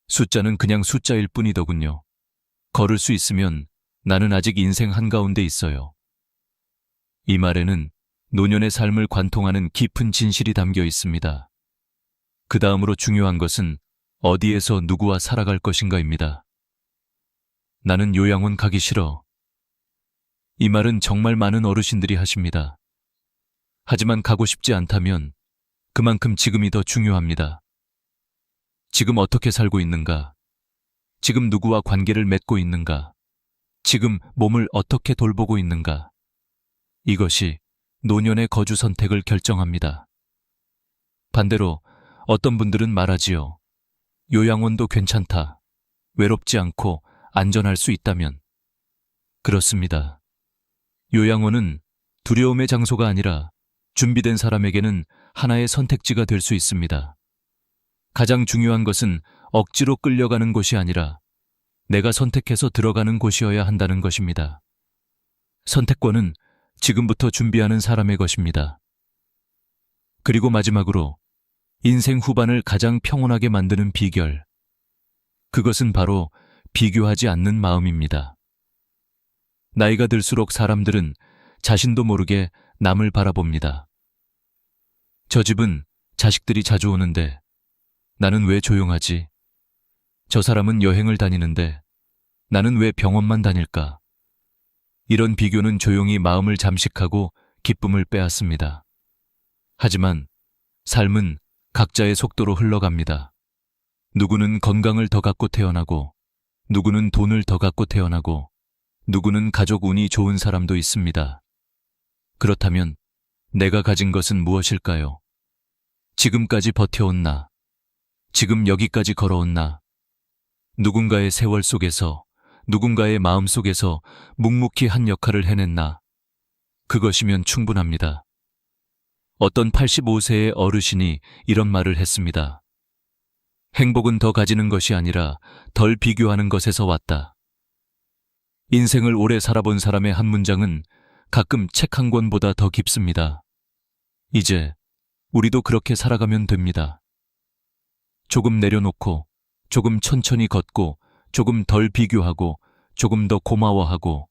숫자는 그냥 숫자일 뿐이더군요. 걸을 수 있으면 나는 아직 인생 한가운데 있어요. 이 말에는 노년의 삶을 관통하는 깊은 진실이 담겨 있습니다. 그 다음으로 중요한 것은 어디에서 누구와 살아갈 것인가입니다. 나는 요양원 가기 싫어. 이 말은 정말 많은 어르신들이 하십니다. 하지만 가고 싶지 않다면 그만큼 지금이 더 중요합니다. 지금 어떻게 살고 있는가? 지금 누구와 관계를 맺고 있는가? 지금 몸을 어떻게 돌보고 있는가? 이것이 노년의 거주 선택을 결정합니다. 반대로 어떤 분들은 말하지요. 요양원도 괜찮다. 외롭지 않고 안전할 수 있다면. 그렇습니다. 요양원은 두려움의 장소가 아니라 준비된 사람에게는 하나의 선택지가 될 수 있습니다. 가장 중요한 것은 억지로 끌려가는 곳이 아니라 내가 선택해서 들어가는 곳이어야 한다는 것입니다. 선택권은 지금부터 준비하는 사람의 것입니다. 그리고 마지막으로 인생 후반을 가장 평온하게 만드는 비결. 그것은 바로 비교하지 않는 마음입니다. 나이가 들수록 사람들은 자신도 모르게 남을 바라봅니다. 저 집은 자식들이 자주 오는데 나는 왜 조용하지? 저 사람은 여행을 다니는데 나는 왜 병원만 다닐까? 이런 비교는 조용히 마음을 잠식하고 기쁨을 빼앗습니다. 하지만 삶은 각자의 속도로 흘러갑니다. 누구는 건강을 더 갖고 태어나고, 누구는 돈을 더 갖고 태어나고, 누구는 가족 운이 좋은 사람도 있습니다. 그렇다면 내가 가진 것은 무엇일까요? 지금까지 버텨온 나, 지금 여기까지 걸어온 나, 누군가의 세월 속에서, 누군가의 마음 속에서 묵묵히 한 역할을 해낸 나, 그것이면 충분합니다. 어떤 85세의 어르신이 이런 말을 했습니다. 행복은 더 가지는 것이 아니라 덜 비교하는 것에서 왔다. 인생을 오래 살아본 사람의 한 문장은 가끔 책 한 권보다 더 깊습니다. 이제 우리도 그렇게 살아가면 됩니다. 조금 내려놓고, 조금 천천히 걷고, 조금 덜 비교하고, 조금 더 고마워하고,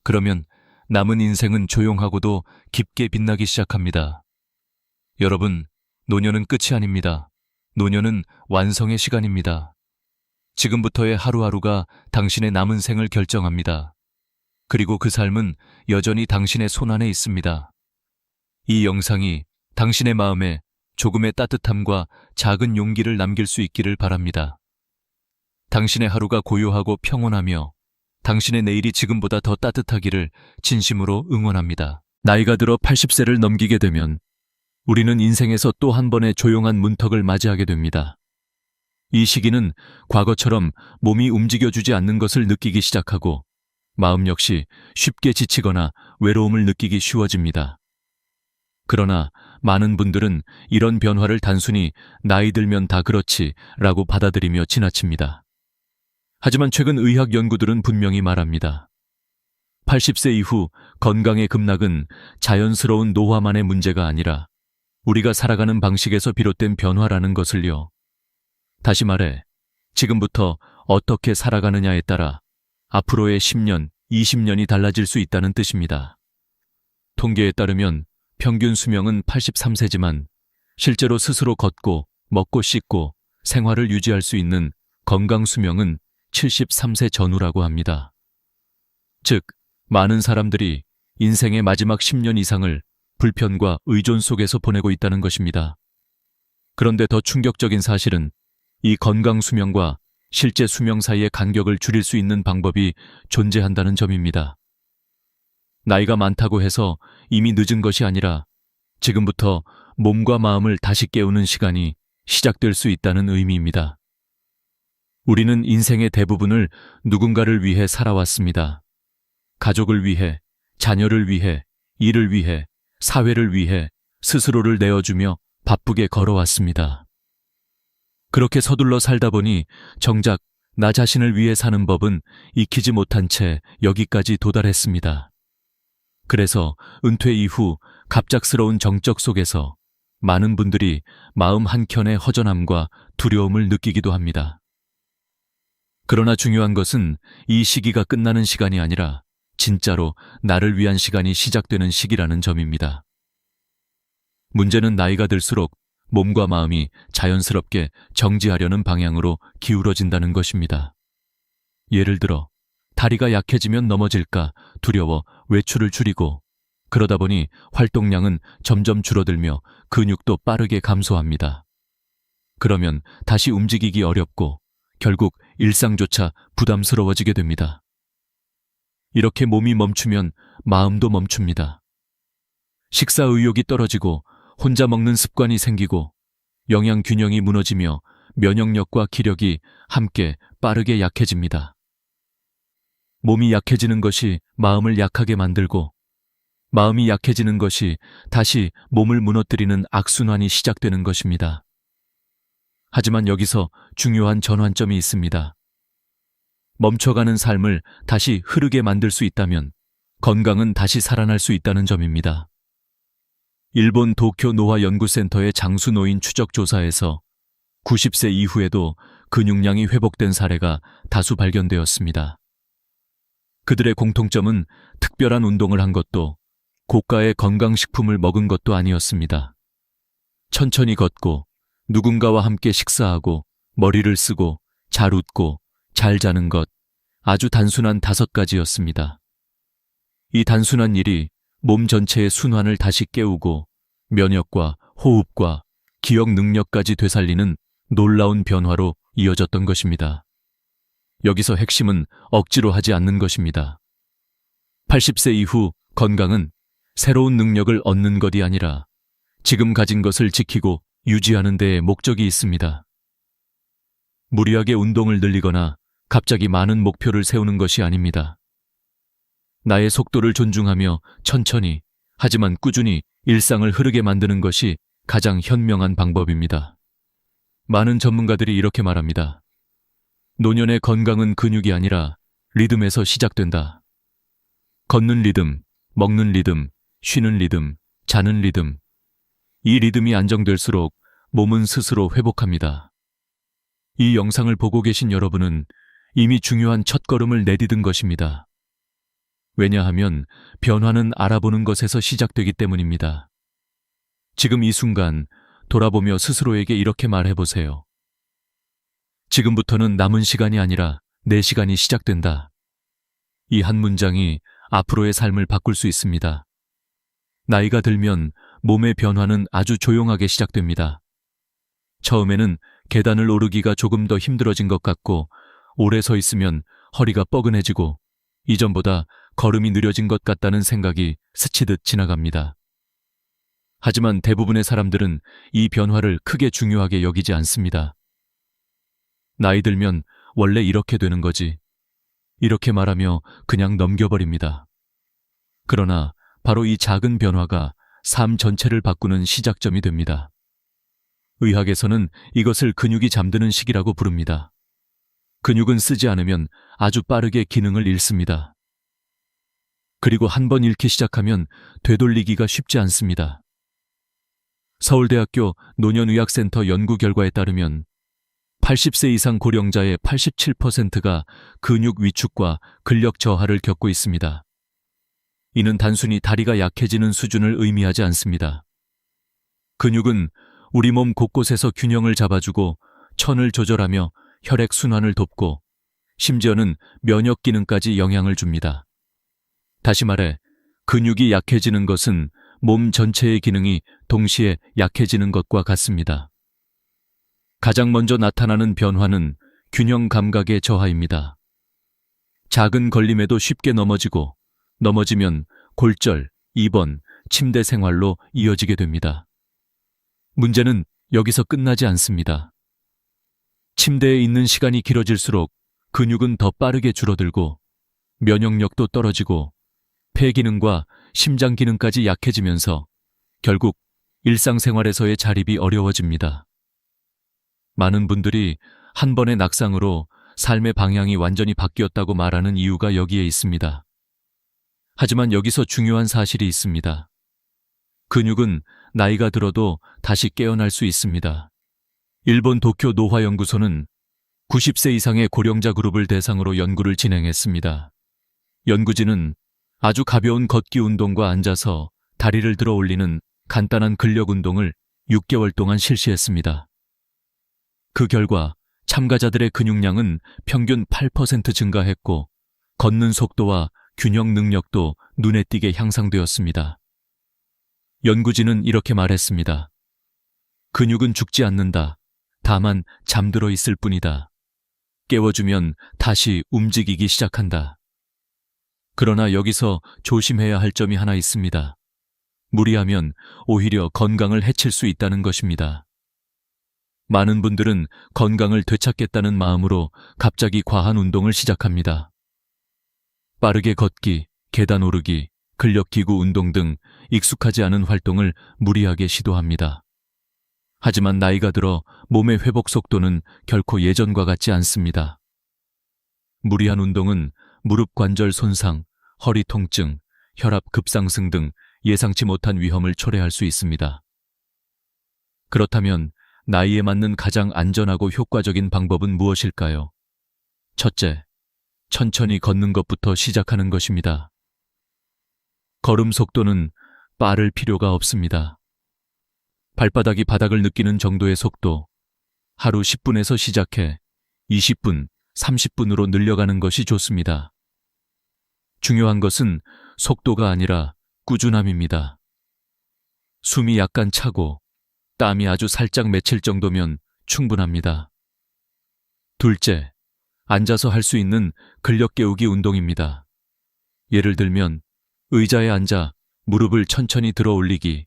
그러면 남은 인생은 조용하고도 깊게 빛나기 시작합니다. 여러분, 노년은 끝이 아닙니다. 노년은 완성의 시간입니다. 지금부터의 하루하루가 당신의 남은 생을 결정합니다. 그리고 그 삶은 여전히 당신의 손안에 있습니다. 이 영상이 당신의 마음에 조금의 따뜻함과 작은 용기를 남길 수 있기를 바랍니다. 당신의 하루가 고요하고 평온하며 당신의 내일이 지금보다 더 따뜻하기를 진심으로 응원합니다. 나이가 들어 80세를 넘기게 되면 우리는 인생에서 또 한 번의 조용한 문턱을 맞이하게 됩니다. 이 시기는 과거처럼 몸이 움직여주지 않는 것을 느끼기 시작하고 마음 역시 쉽게 지치거나 외로움을 느끼기 쉬워집니다. 그러나 많은 분들은 이런 변화를 단순히 나이 들면 다 그렇지 라고 받아들이며 지나칩니다. 하지만 최근 의학 연구들은 분명히 말합니다. 80세 이후 건강의 급락은 자연스러운 노화만의 문제가 아니라 우리가 살아가는 방식에서 비롯된 변화라는 것을요. 다시 말해, 지금부터 어떻게 살아가느냐에 따라 앞으로의 10년, 20년이 달라질 수 있다는 뜻입니다. 통계에 따르면 평균 수명은 83세지만 실제로 스스로 걷고 먹고 씻고 생활을 유지할 수 있는 건강 수명은 73세 전후라고 합니다. 즉, 많은 사람들이 인생의 마지막 10년 이상을 불편과 의존 속에서 보내고 있다는 것입니다. 그런데 더 충격적인 사실은 이 건강 수명과 실제 수명 사이의 간격을 줄일 수 있는 방법이 존재한다는 점입니다. 나이가 많다고 해서 이미 늦은 것이 아니라 지금부터 몸과 마음을 다시 깨우는 시간이 시작될 수 있다는 의미입니다. 우리는 인생의 대부분을 누군가를 위해 살아왔습니다. 가족을 위해, 자녀를 위해, 일을 위해, 사회를 위해 스스로를 내어주며 바쁘게 걸어왔습니다. 그렇게 서둘러 살다 보니 정작 나 자신을 위해 사는 법은 익히지 못한 채 여기까지 도달했습니다. 그래서 은퇴 이후 갑작스러운 정적 속에서 많은 분들이 마음 한켠의 허전함과 두려움을 느끼기도 합니다. 그러나 중요한 것은 이 시기가 끝나는 시간이 아니라 진짜로 나를 위한 시간이 시작되는 시기라는 점입니다. 문제는 나이가 들수록 몸과 마음이 자연스럽게 정지하려는 방향으로 기울어진다는 것입니다. 예를 들어, 다리가 약해지면 넘어질까 두려워 외출을 줄이고 그러다 보니 활동량은 점점 줄어들며 근육도 빠르게 감소합니다. 그러면 다시 움직이기 어렵고 결국 일상조차 부담스러워지게 됩니다. 이렇게 몸이 멈추면 마음도 멈춥니다. 식사 의욕이 떨어지고 혼자 먹는 습관이 생기고 영양 균형이 무너지며 면역력과 기력이 함께 빠르게 약해집니다. 몸이 약해지는 것이 마음을 약하게 만들고 마음이 약해지는 것이 다시 몸을 무너뜨리는 악순환이 시작되는 것입니다. 하지만 여기서 중요한 전환점이 있습니다. 멈춰가는 삶을 다시 흐르게 만들 수 있다면 건강은 다시 살아날 수 있다는 점입니다. 일본 도쿄 노화연구센터의 장수 노인 추적 조사에서 90세 이후에도 근육량이 회복된 사례가 다수 발견되었습니다. 그들의 공통점은 특별한 운동을 한 것도 고가의 건강식품을 먹은 것도 아니었습니다. 천천히 걷고 누군가와 함께 식사하고 머리를 쓰고 잘 웃고 잘 자는 것, 아주 단순한 5가지였습니다. 이 단순한 일이 몸 전체의 순환을 다시 깨우고 면역과 호흡과 기억 능력까지 되살리는 놀라운 변화로 이어졌던 것입니다. 여기서 핵심은 억지로 하지 않는 것입니다. 80세 이후 건강은 새로운 능력을 얻는 것이 아니라 지금 가진 것을 지키고 유지하는 데에 목적이 있습니다. 무리하게 운동을 늘리거나 갑자기 많은 목표를 세우는 것이 아닙니다. 나의 속도를 존중하며 천천히 하지만 꾸준히 일상을 흐르게 만드는 것이 가장 현명한 방법입니다. 많은 전문가들이 이렇게 말합니다. 노년의 건강은 근육이 아니라 리듬에서 시작된다. 걷는 리듬, 먹는 리듬, 쉬는 리듬, 자는 리듬. 이 리듬이 안정될수록 몸은 스스로 회복합니다. 이 영상을 보고 계신 여러분은 이미 중요한 첫걸음을 내디딘 것입니다. 왜냐하면 변화는 알아보는 것에서 시작되기 때문입니다. 지금 이 순간 돌아보며 스스로에게 이렇게 말해보세요. 지금부터는 남은 시간이 아니라 내 시간이 시작된다. 이 한 문장이 앞으로의 삶을 바꿀 수 있습니다. 나이가 들면 몸의 변화는 아주 조용하게 시작됩니다. 처음에는 계단을 오르기가 조금 더 힘들어진 것 같고 오래 서 있으면 허리가 뻐근해지고 이전보다 걸음이 느려진 것 같다는 생각이 스치듯 지나갑니다. 하지만 대부분의 사람들은 이 변화를 크게 중요하게 여기지 않습니다. 나이 들면 원래 이렇게 되는 거지. 이렇게 말하며 그냥 넘겨버립니다. 그러나 바로 이 작은 변화가 삶 전체를 바꾸는 시작점이 됩니다. 의학에서는 이것을 근육이 잠드는 시기라고 부릅니다. 근육은 쓰지 않으면 아주 빠르게 기능을 잃습니다. 그리고 한 번 잃기 시작하면 되돌리기가 쉽지 않습니다. 서울대학교 노년의학센터 연구 결과에 따르면 80세 이상 고령자의 87%가 근육 위축과 근력 저하를 겪고 있습니다. 이는 단순히 다리가 약해지는 수준을 의미하지 않습니다. 근육은 우리 몸 곳곳에서 균형을 잡아주고 천을 조절하며 혈액 순환을 돕고 심지어는 면역 기능까지 영향을 줍니다. 다시 말해, 근육이 약해지는 것은 몸 전체의 기능이 동시에 약해지는 것과 같습니다. 가장 먼저 나타나는 변화는 균형 감각의 저하입니다. 작은 걸림에도 쉽게 넘어지면 골절, 입원, 침대 생활로 이어지게 됩니다. 문제는 여기서 끝나지 않습니다. 침대에 있는 시간이 길어질수록 근육은 더 빠르게 줄어들고 면역력도 떨어지고 폐 기능과 심장 기능까지 약해지면서 결국 일상생활에서의 자립이 어려워집니다. 많은 분들이 한 번의 낙상으로 삶의 방향이 완전히 바뀌었다고 말하는 이유가 여기에 있습니다. 하지만 여기서 중요한 사실이 있습니다. 근육은 나이가 들어도 다시 깨어날 수 있습니다. 일본 도쿄 노화연구소는 90세 이상의 고령자 그룹을 대상으로 연구를 진행했습니다. 연구진은 아주 가벼운 걷기 운동과 앉아서 다리를 들어 올리는 간단한 근력 운동을 6개월 동안 실시했습니다. 그 결과 참가자들의 근육량은 평균 8% 증가했고 걷는 속도와 균형 능력도 눈에 띄게 향상되었습니다. 연구진은 이렇게 말했습니다. 근육은 죽지 않는다. 다만 잠들어 있을 뿐이다. 깨워주면 다시 움직이기 시작한다. 그러나 여기서 조심해야 할 점이 하나 있습니다. 무리하면 오히려 건강을 해칠 수 있다는 것입니다. 많은 분들은 건강을 되찾겠다는 마음으로 갑자기 과한 운동을 시작합니다. 빠르게 걷기, 계단 오르기, 근력기구 운동 등 익숙하지 않은 활동을 무리하게 시도합니다. 하지만 나이가 들어 몸의 회복 속도는 결코 예전과 같지 않습니다. 무리한 운동은 무릎 관절 손상, 허리 통증, 혈압 급상승 등 예상치 못한 위험을 초래할 수 있습니다. 그렇다면 나이에 맞는 가장 안전하고 효과적인 방법은 무엇일까요? 첫째, 천천히 걷는 것부터 시작하는 것입니다. 걸음 속도는 빠를 필요가 없습니다. 발바닥이 바닥을 느끼는 정도의 속도, 하루 10분에서 시작해 20분, 30분으로 늘려가는 것이 좋습니다. 중요한 것은 속도가 아니라 꾸준함입니다. 숨이 약간 차고 땀이 아주 살짝 맺힐 정도면 충분합니다. 둘째, 앉아서 할 수 있는 근력 깨우기 운동입니다. 예를 들면 의자에 앉아 무릎을 천천히 들어 올리기,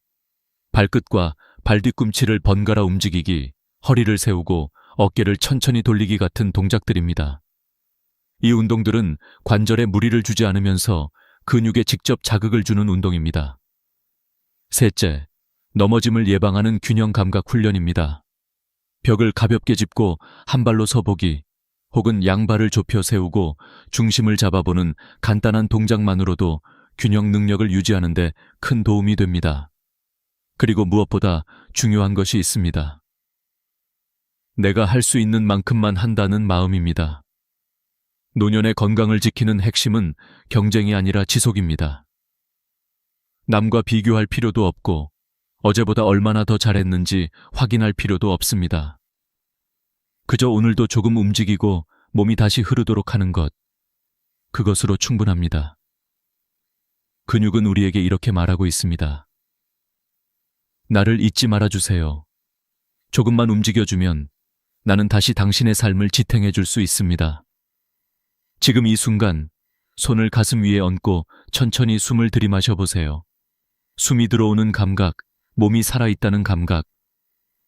발끝과 발 뒤꿈치를 번갈아 움직이기, 허리를 세우고 어깨를 천천히 돌리기 같은 동작들입니다. 이 운동들은 관절에 무리를 주지 않으면서 근육에 직접 자극을 주는 운동입니다. 셋째, 넘어짐을 예방하는 균형 감각 훈련입니다. 벽을 가볍게 짚고 한 발로 서보기, 혹은 양발을 좁혀 세우고 중심을 잡아보는 간단한 동작만으로도 균형 능력을 유지하는 데 큰 도움이 됩니다. 그리고 무엇보다 중요한 것이 있습니다. 내가 할 수 있는 만큼만 한다는 마음입니다. 노년의 건강을 지키는 핵심은 경쟁이 아니라 지속입니다. 남과 비교할 필요도 없고 어제보다 얼마나 더 잘했는지 확인할 필요도 없습니다. 그저 오늘도 조금 움직이고 몸이 다시 흐르도록 하는 것, 그것으로 충분합니다. 근육은 우리에게 이렇게 말하고 있습니다. 나를 잊지 말아주세요. 조금만 움직여주면 나는 다시 당신의 삶을 지탱해 줄 수 있습니다. 지금 이 순간 손을 가슴 위에 얹고 천천히 숨을 들이마셔 보세요. 숨이 들어오는 감각, 몸이 살아있다는 감각,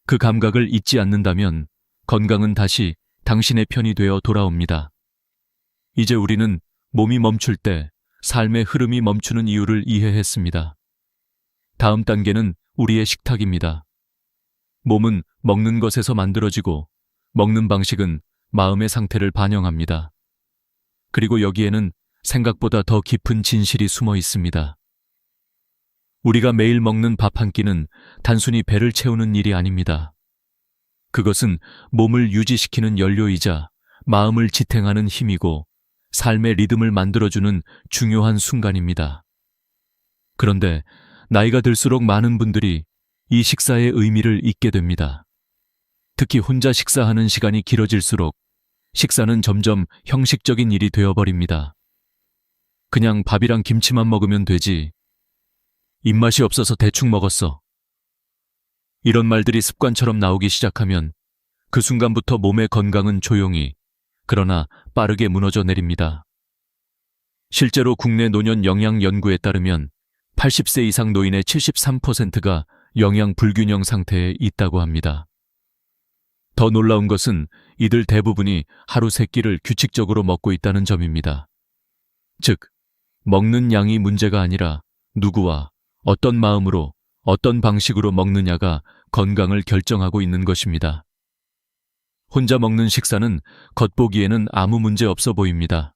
그 감각을 잊지 않는다면 건강은 다시 당신의 편이 되어 돌아옵니다. 이제 우리는 몸이 멈출 때 삶의 흐름이 멈추는 이유를 이해했습니다. 다음 단계는 우리의 식탁입니다. 몸은 먹는 것에서 만들어지고 먹는 방식은 마음의 상태를 반영합니다. 그리고 여기에는 생각보다 더 깊은 진실이 숨어 있습니다. 우리가 매일 먹는 밥 한 끼는 단순히 배를 채우는 일이 아닙니다. 그것은 몸을 유지시키는 연료이자 마음을 지탱하는 힘이고 삶의 리듬을 만들어주는 중요한 순간입니다. 그런데 나이가 들수록 많은 분들이 이 식사의 의미를 잊게 됩니다. 특히 혼자 식사하는 시간이 길어질수록 식사는 점점 형식적인 일이 되어버립니다. 그냥 밥이랑 김치만 먹으면 되지. 입맛이 없어서 대충 먹었어. 이런 말들이 습관처럼 나오기 시작하면 그 순간부터 몸의 건강은 조용히, 그러나 빠르게 무너져 내립니다. 실제로 국내 노년 영양 연구에 따르면 80세 이상 노인의 73%가 영양 불균형 상태에 있다고 합니다. 더 놀라운 것은 이들 대부분이 하루 3끼를 규칙적으로 먹고 있다는 점입니다. 즉, 먹는 양이 문제가 아니라 누구와 어떤 마음으로 어떤 방식으로 먹느냐가 건강을 결정하고 있는 것입니다. 혼자 먹는 식사는 겉보기에는 아무 문제 없어 보입니다.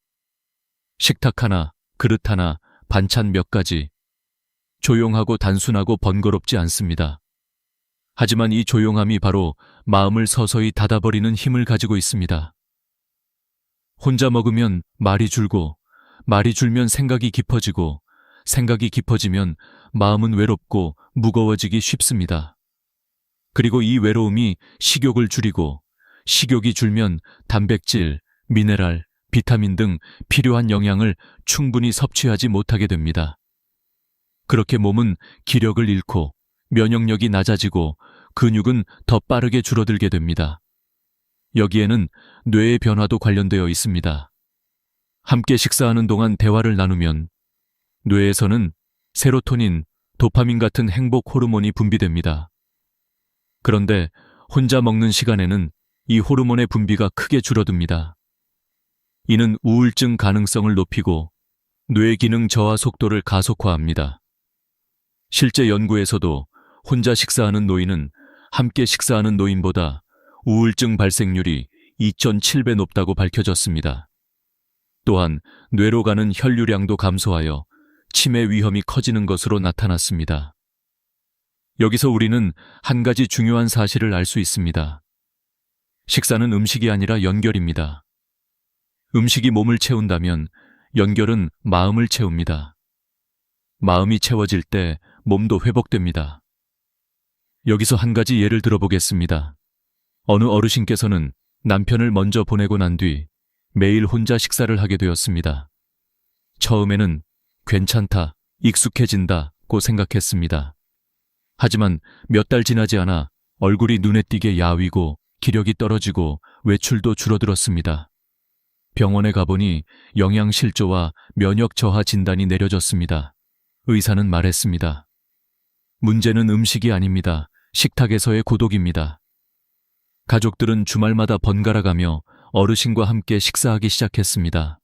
식탁 하나, 그릇 하나, 반찬 몇 가지. 조용하고 단순하고 번거롭지 않습니다. 하지만 이 조용함이 바로 마음을 서서히 닫아버리는 힘을 가지고 있습니다. 혼자 먹으면 말이 줄고, 말이 줄면 생각이 깊어지고, 생각이 깊어지면 마음은 외롭고 무거워지기 쉽습니다. 그리고 이 외로움이 식욕을 줄이고, 식욕이 줄면 단백질, 미네랄, 비타민 등 필요한 영양을 충분히 섭취하지 못하게 됩니다. 그렇게 몸은 기력을 잃고 면역력이 낮아지고 근육은 더 빠르게 줄어들게 됩니다. 여기에는 뇌의 변화도 관련되어 있습니다. 함께 식사하는 동안 대화를 나누면 뇌에서는 세로토닌, 도파민 같은 행복 호르몬이 분비됩니다. 그런데 혼자 먹는 시간에는 이 호르몬의 분비가 크게 줄어듭니다. 이는 우울증 가능성을 높이고 뇌 기능 저하 속도를 가속화합니다. 실제 연구에서도 혼자 식사하는 노인은 함께 식사하는 노인보다 우울증 발생률이 2.7배 높다고 밝혀졌습니다. 또한 뇌로 가는 혈류량도 감소하여 치매 위험이 커지는 것으로 나타났습니다. 여기서 우리는 한 가지 중요한 사실을 알 수 있습니다. 식사는 음식이 아니라 연결입니다. 음식이 몸을 채운다면 연결은 마음을 채웁니다. 마음이 채워질 때 몸도 회복됩니다. 여기서 한 가지 예를 들어보겠습니다. 어느 어르신께서는 남편을 먼저 보내고 난 뒤 매일 혼자 식사를 하게 되었습니다. 처음에는 괜찮다, 익숙해진다고 생각했습니다. 하지만 몇 달 지나지 않아 얼굴이 눈에 띄게 야위고 기력이 떨어지고 외출도 줄어들었습니다. 병원에 가보니 영양실조와 면역 저하 진단이 내려졌습니다. 의사는 말했습니다. 문제는 음식이 아닙니다. 식탁에서의 고독입니다. 가족들은 주말마다 번갈아 가며 어르신과 함께 식사하기 시작했습니다.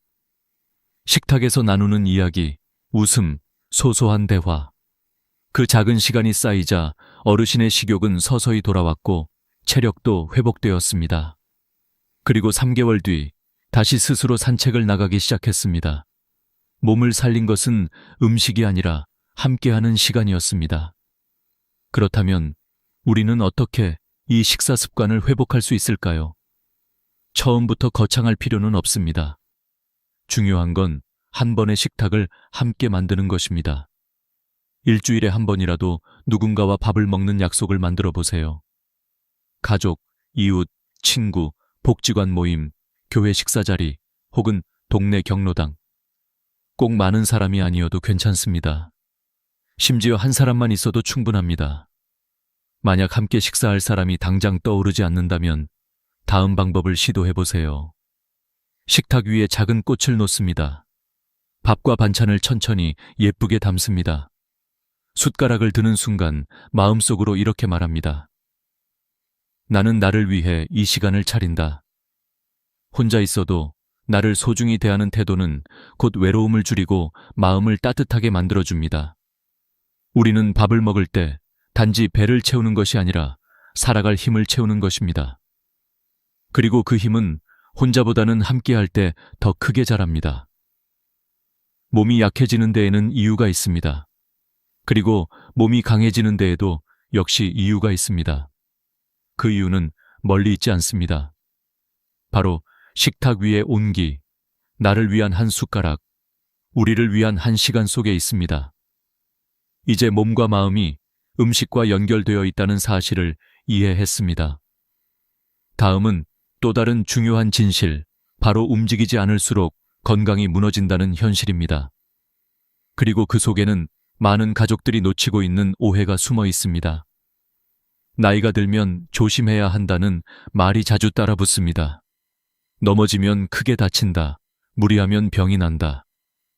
식탁에서 나누는 이야기, 웃음, 소소한 대화. 그 작은 시간이 쌓이자 어르신의 식욕은 서서히 돌아왔고 체력도 회복되었습니다. 그리고 3개월 뒤 다시 스스로 산책을 나가기 시작했습니다. 몸을 살린 것은 음식이 아니라 함께하는 시간이었습니다. 그렇다면 우리는 어떻게 이 식사 습관을 회복할 수 있을까요? 처음부터 거창할 필요는 없습니다. 중요한 건 한 번의 식탁을 함께 만드는 것입니다. 일주일에 한 번이라도 누군가와 밥을 먹는 약속을 만들어 보세요. 가족, 이웃, 친구, 복지관 모임, 교회 식사 자리, 혹은 동네 경로당. 꼭 많은 사람이 아니어도 괜찮습니다. 심지어 한 사람만 있어도 충분합니다. 만약 함께 식사할 사람이 당장 떠오르지 않는다면 다음 방법을 시도해 보세요. 식탁 위에 작은 꽃을 놓습니다. 밥과 반찬을 천천히 예쁘게 담습니다. 숟가락을 드는 순간 마음속으로 이렇게 말합니다. 나는 나를 위해 이 시간을 차린다. 혼자 있어도 나를 소중히 대하는 태도는 곧 외로움을 줄이고 마음을 따뜻하게 만들어줍니다. 우리는 밥을 먹을 때 단지 배를 채우는 것이 아니라 살아갈 힘을 채우는 것입니다. 그리고 그 힘은 혼자보다는 함께할 때 더 크게 자랍니다. 몸이 약해지는 데에는 이유가 있습니다. 그리고 몸이 강해지는 데에도 역시 이유가 있습니다. 그 이유는 멀리 있지 않습니다. 바로 식탁 위의 온기, 나를 위한 한 숟가락, 우리를 위한 한 시간 속에 있습니다. 이제 몸과 마음이 음식과 연결되어 있다는 사실을 이해했습니다. 다음은 또 다른 중요한 진실, 바로 움직이지 않을수록 건강이 무너진다는 현실입니다. 그리고 그 속에는 많은 가족들이 놓치고 있는 오해가 숨어 있습니다. 나이가 들면 조심해야 한다는 말이 자주 따라붙습니다. 넘어지면 크게 다친다. 무리하면 병이 난다.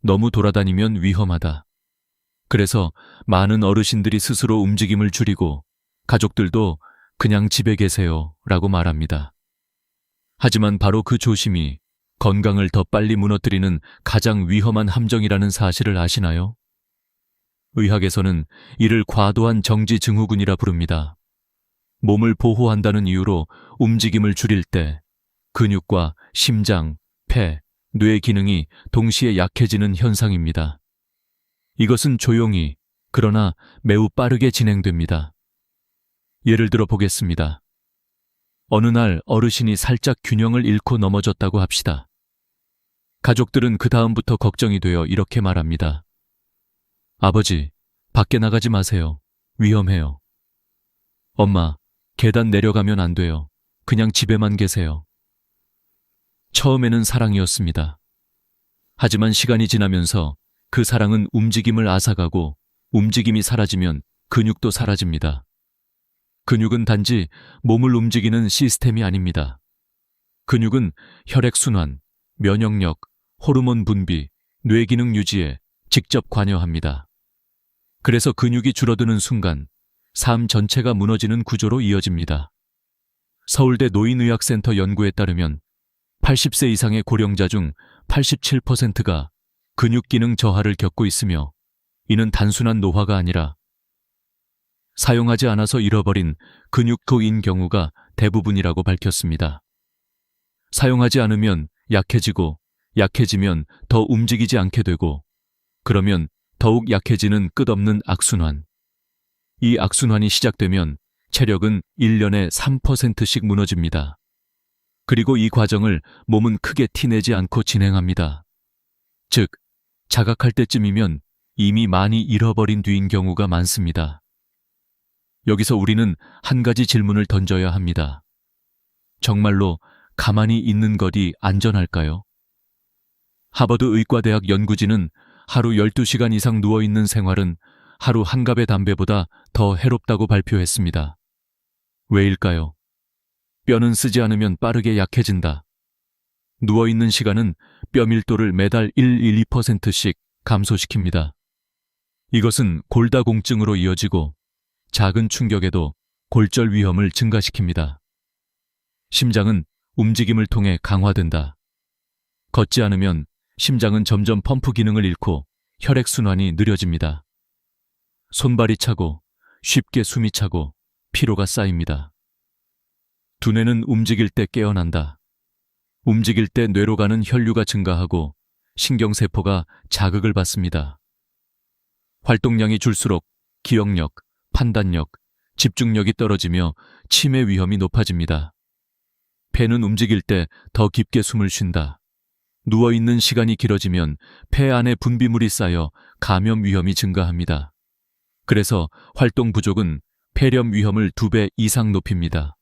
너무 돌아다니면 위험하다. 그래서 많은 어르신들이 스스로 움직임을 줄이고 가족들도 그냥 집에 계세요 라고 말합니다. 하지만 바로 그 조심이 건강을 더 빨리 무너뜨리는 가장 위험한 함정이라는 사실을 아시나요? 의학에서는 이를 과도한 정지 증후군이라 부릅니다. 몸을 보호한다는 이유로 움직임을 줄일 때 근육과 심장, 폐, 뇌 기능이 동시에 약해지는 현상입니다. 이것은 조용히, 그러나 매우 빠르게 진행됩니다. 예를 들어 보겠습니다. 어느 날 어르신이 살짝 균형을 잃고 넘어졌다고 합시다. 가족들은 그 다음부터 걱정이 되어 이렇게 말합니다. 아버지, 밖에 나가지 마세요. 위험해요. 엄마, 계단 내려가면 안 돼요. 그냥 집에만 계세요. 처음에는 사랑이었습니다. 하지만 시간이 지나면서 그 사랑은 움직임을 앗아가고 움직임이 사라지면 근육도 사라집니다. 근육은 단지 몸을 움직이는 시스템이 아닙니다. 근육은 혈액순환, 면역력, 호르몬 분비, 뇌기능 유지에 직접 관여합니다. 그래서 근육이 줄어드는 순간 삶 전체가 무너지는 구조로 이어집니다. 서울대 노인의학센터 연구에 따르면 80세 이상의 고령자 중 87%가 근육 기능 저하를 겪고 있으며 이는 단순한 노화가 아니라 사용하지 않아서 잃어버린 근육토인 경우가 대부분이라고 밝혔습니다. 사용하지 않으면 약해지고 약해지면 더 움직이지 않게 되고 그러면 더욱 약해지는 끝없는 악순환. 이 악순환이 시작되면 체력은 1년에 3%씩 무너집니다. 그리고 이 과정을 몸은 크게 티내지 않고 진행합니다. 즉, 자각할 때쯤이면 이미 많이 잃어버린 뒤인 경우가 많습니다. 여기서 우리는 한 가지 질문을 던져야 합니다. 정말로 가만히 있는 것이 안전할까요? 하버드 의과대학 연구진은 하루 12시간 이상 누워있는 생활은 하루 한 갑의 담배보다 더 해롭다고 발표했습니다. 왜일까요? 뼈는 쓰지 않으면 빠르게 약해진다. 누워있는 시간은 뼈 밀도를 매달 1-2%씩 감소시킵니다. 이것은 골다공증으로 이어지고 작은 충격에도 골절 위험을 증가시킵니다. 심장은 움직임을 통해 강화된다. 걷지 않으면 심장은 점점 펌프 기능을 잃고 혈액순환이 느려집니다. 손발이 차고 쉽게 숨이 차고 피로가 쌓입니다. 두뇌는 움직일 때 깨어난다. 움직일 때 뇌로 가는 혈류가 증가하고 신경세포가 자극을 받습니다. 활동량이 줄수록 기억력, 판단력, 집중력이 떨어지며 치매 위험이 높아집니다. 폐는 움직일 때 더 깊게 숨을 쉰다. 누워있는 시간이 길어지면 폐 안에 분비물이 쌓여 감염 위험이 증가합니다. 그래서 활동 부족은 폐렴 위험을 2배 이상 높입니다.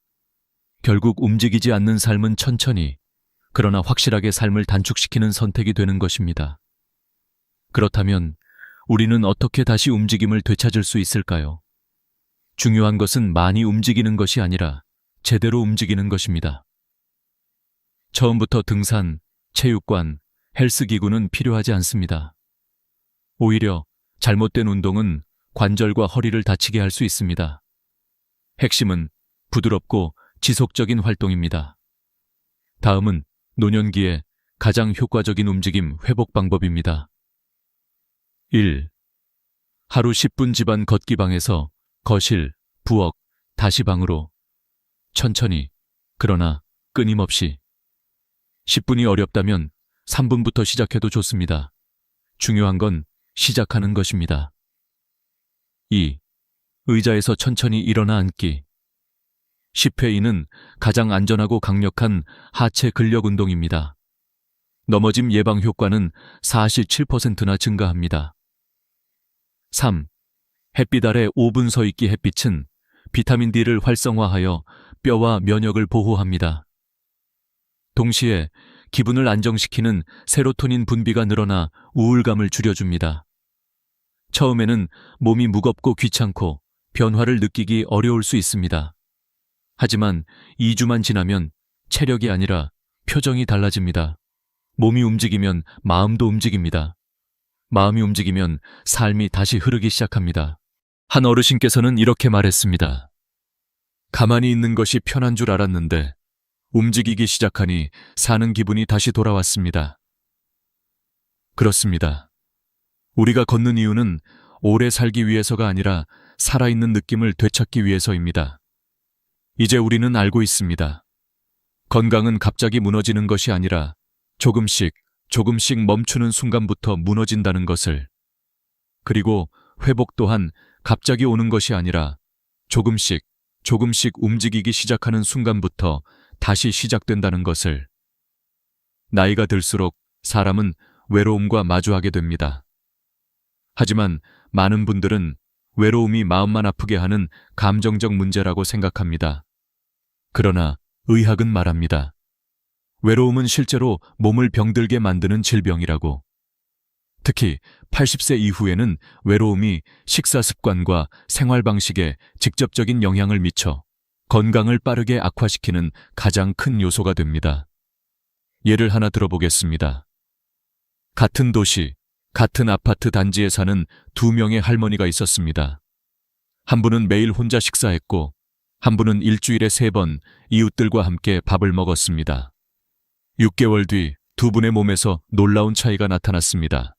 결국 움직이지 않는 삶은 천천히, 그러나 확실하게 삶을 단축시키는 선택이 되는 것입니다. 그렇다면 우리는 어떻게 다시 움직임을 되찾을 수 있을까요? 중요한 것은 많이 움직이는 것이 아니라 제대로 움직이는 것입니다. 처음부터 등산, 체육관, 헬스기구는 필요하지 않습니다. 오히려 잘못된 운동은 관절과 허리를 다치게 할 수 있습니다. 핵심은 부드럽고 지속적인 활동입니다. 다음은 노년기에 가장 효과적인 움직임 회복 방법입니다. 1. 하루 10분 집안 걷기 방에서 거실, 부엌, 다시 방으로 천천히, 그러나 끊임없이. 10분이 어렵다면 3분부터 시작해도 좋습니다. 중요한 건 시작하는 것입니다. 2. 의자에서 천천히 일어나 앉기. 10회 이는 가장 안전하고 강력한 하체 근력 운동입니다. 넘어짐 예방 효과는 47%나 증가합니다. 3. 햇빛 아래 5분 서 있기. 햇빛은 비타민 D를 활성화하여 뼈와 면역을 보호합니다. 동시에 기분을 안정시키는 세로토닌 분비가 늘어나 우울감을 줄여줍니다. 처음에는 몸이 무겁고 귀찮고 변화를 느끼기 어려울 수 있습니다. 하지만 2주만 지나면 체력이 아니라 표정이 달라집니다. 몸이 움직이면 마음도 움직입니다. 마음이 움직이면 삶이 다시 흐르기 시작합니다. 한 어르신께서는 이렇게 말했습니다. 가만히 있는 것이 편한 줄 알았는데 움직이기 시작하니 사는 기분이 다시 돌아왔습니다. 그렇습니다. 우리가 걷는 이유는 오래 살기 위해서가 아니라 살아있는 느낌을 되찾기 위해서입니다. 이제 우리는 알고 있습니다. 건강은 갑자기 무너지는 것이 아니라 조금씩 멈추는 순간부터 무너진다는 것을. 그리고 회복 또한 갑자기 오는 것이 아니라 조금씩 움직이기 시작하는 순간부터 다시 시작된다는 것을. 나이가 들수록 사람은 외로움과 마주하게 됩니다. 하지만 많은 분들은 외로움이 마음만 아프게 하는 감정적 문제라고 생각합니다. 그러나 의학은 말합니다. 외로움은 실제로 몸을 병들게 만드는 질병이라고. 특히 80세 이후에는 외로움이 식사 습관과 생활 방식에 직접적인 영향을 미쳐 건강을 빠르게 악화시키는 가장 큰 요소가 됩니다. 예를 하나 들어보겠습니다. 같은 도시, 같은 아파트 단지에 사는 2명의 할머니가 있었습니다. 한 분은 매일 혼자 식사했고, 한 분은 일주일에 3번 이웃들과 함께 밥을 먹었습니다. 6개월 뒤 2분의 몸에서 놀라운 차이가 나타났습니다.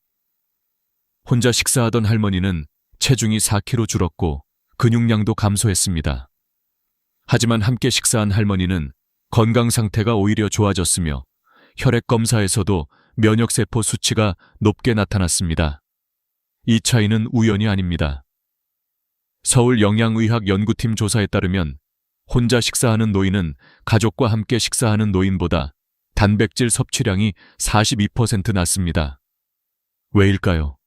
혼자 식사하던 할머니는 체중이 4kg 줄었고 근육량도 감소했습니다. 하지만 함께 식사한 할머니는 건강 상태가 오히려 좋아졌으며 혈액 검사에서도 면역세포 수치가 높게 나타났습니다. 이 차이는 우연이 아닙니다. 서울 영양의학 연구팀 조사에 따르면 혼자 식사하는 노인은 가족과 함께 식사하는 노인보다 단백질 섭취량이 42% 낮습니다. 왜일까요?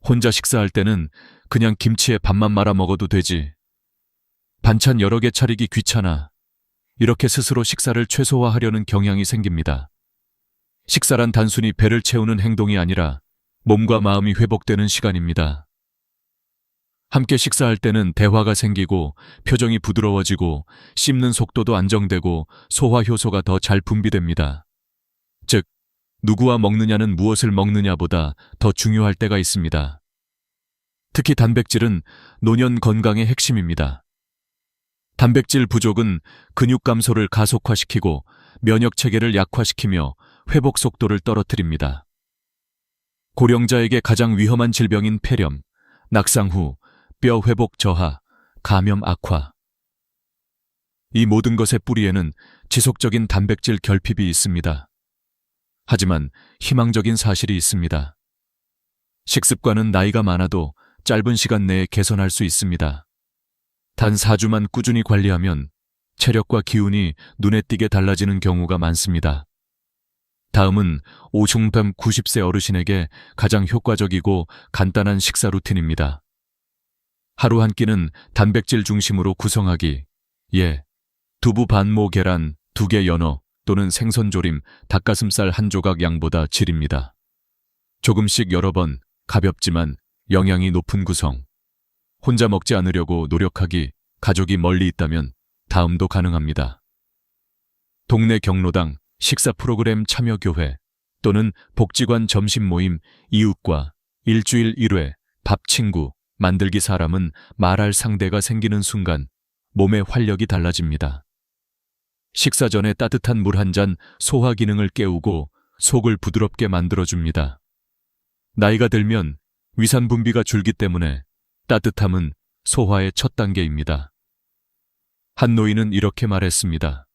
혼자 식사할 때는 그냥 김치에 밥만 말아 먹어도 되지. 반찬 여러 개 차리기 귀찮아. 이렇게 스스로 식사를 최소화하려는 경향이 생깁니다. 식사란 단순히 배를 채우는 행동이 아니라 몸과 마음이 회복되는 시간입니다. 함께 식사할 때는 대화가 생기고 표정이 부드러워지고 씹는 속도도 안정되고 소화 효소가 더 잘 분비됩니다. 즉, 누구와 먹느냐는 무엇을 먹느냐보다 더 중요할 때가 있습니다. 특히 단백질은 노년 건강의 핵심입니다. 단백질 부족은 근육 감소를 가속화시키고 면역 체계를 약화시키며 회복 속도를 떨어뜨립니다. 고령자에게 가장 위험한 질병인 폐렴, 낙상 후 뼈 회복 저하, 감염 악화. 이 모든 것의 뿌리에는 지속적인 단백질 결핍이 있습니다. 하지만 희망적인 사실이 있습니다. 식습관은 나이가 많아도 짧은 시간 내에 개선할 수 있습니다. 단 4주만 꾸준히 관리하면 체력과 기운이 눈에 띄게 달라지는 경우가 많습니다. 다음은 오중담 90세 어르신에게 가장 효과적이고 간단한 식사 루틴입니다. 하루 한 끼는 단백질 중심으로 구성하기. 예, 두부 반모 계란 2개 연어 또는 생선 조림, 닭가슴살 1조각 양보다 질입니다. 조금씩 여러 번, 가볍지만 영양이 높은 구성. 혼자 먹지 않으려고 노력하기, 가족이 멀리 있다면 다음도 가능합니다. 동네 경로당, 식사 프로그램 참여교회 또는 복지관 점심 모임, 이웃과 일주일 1회, 밥 친구, 만들기 사람은 말할 상대가 생기는 순간 몸의 활력이 달라집니다. 식사 전에 따뜻한 물 한 잔 소화 기능을 깨우고 속을 부드럽게 만들어줍니다. 나이가 들면 위산 분비가 줄기 때문에 따뜻함은 소화의 첫 단계입니다. 한 노인은 이렇게 말했습니다.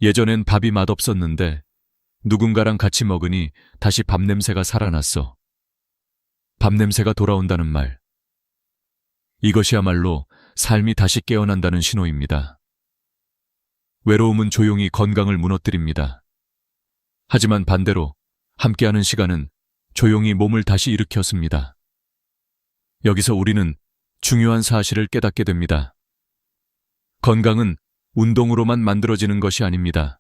예전엔 밥이 맛없었는데 누군가랑 같이 먹으니 다시 밥 냄새가 살아났어. 밥 냄새가 돌아온다는 말. 이것이야말로 삶이 다시 깨어난다는 신호입니다. 외로움은 조용히 건강을 무너뜨립니다. 하지만 반대로 함께하는 시간은 조용히 몸을 다시 일으켰습니다. 여기서 우리는 중요한 사실을 깨닫게 됩니다. 건강은 운동으로만 만들어지는 것이 아닙니다.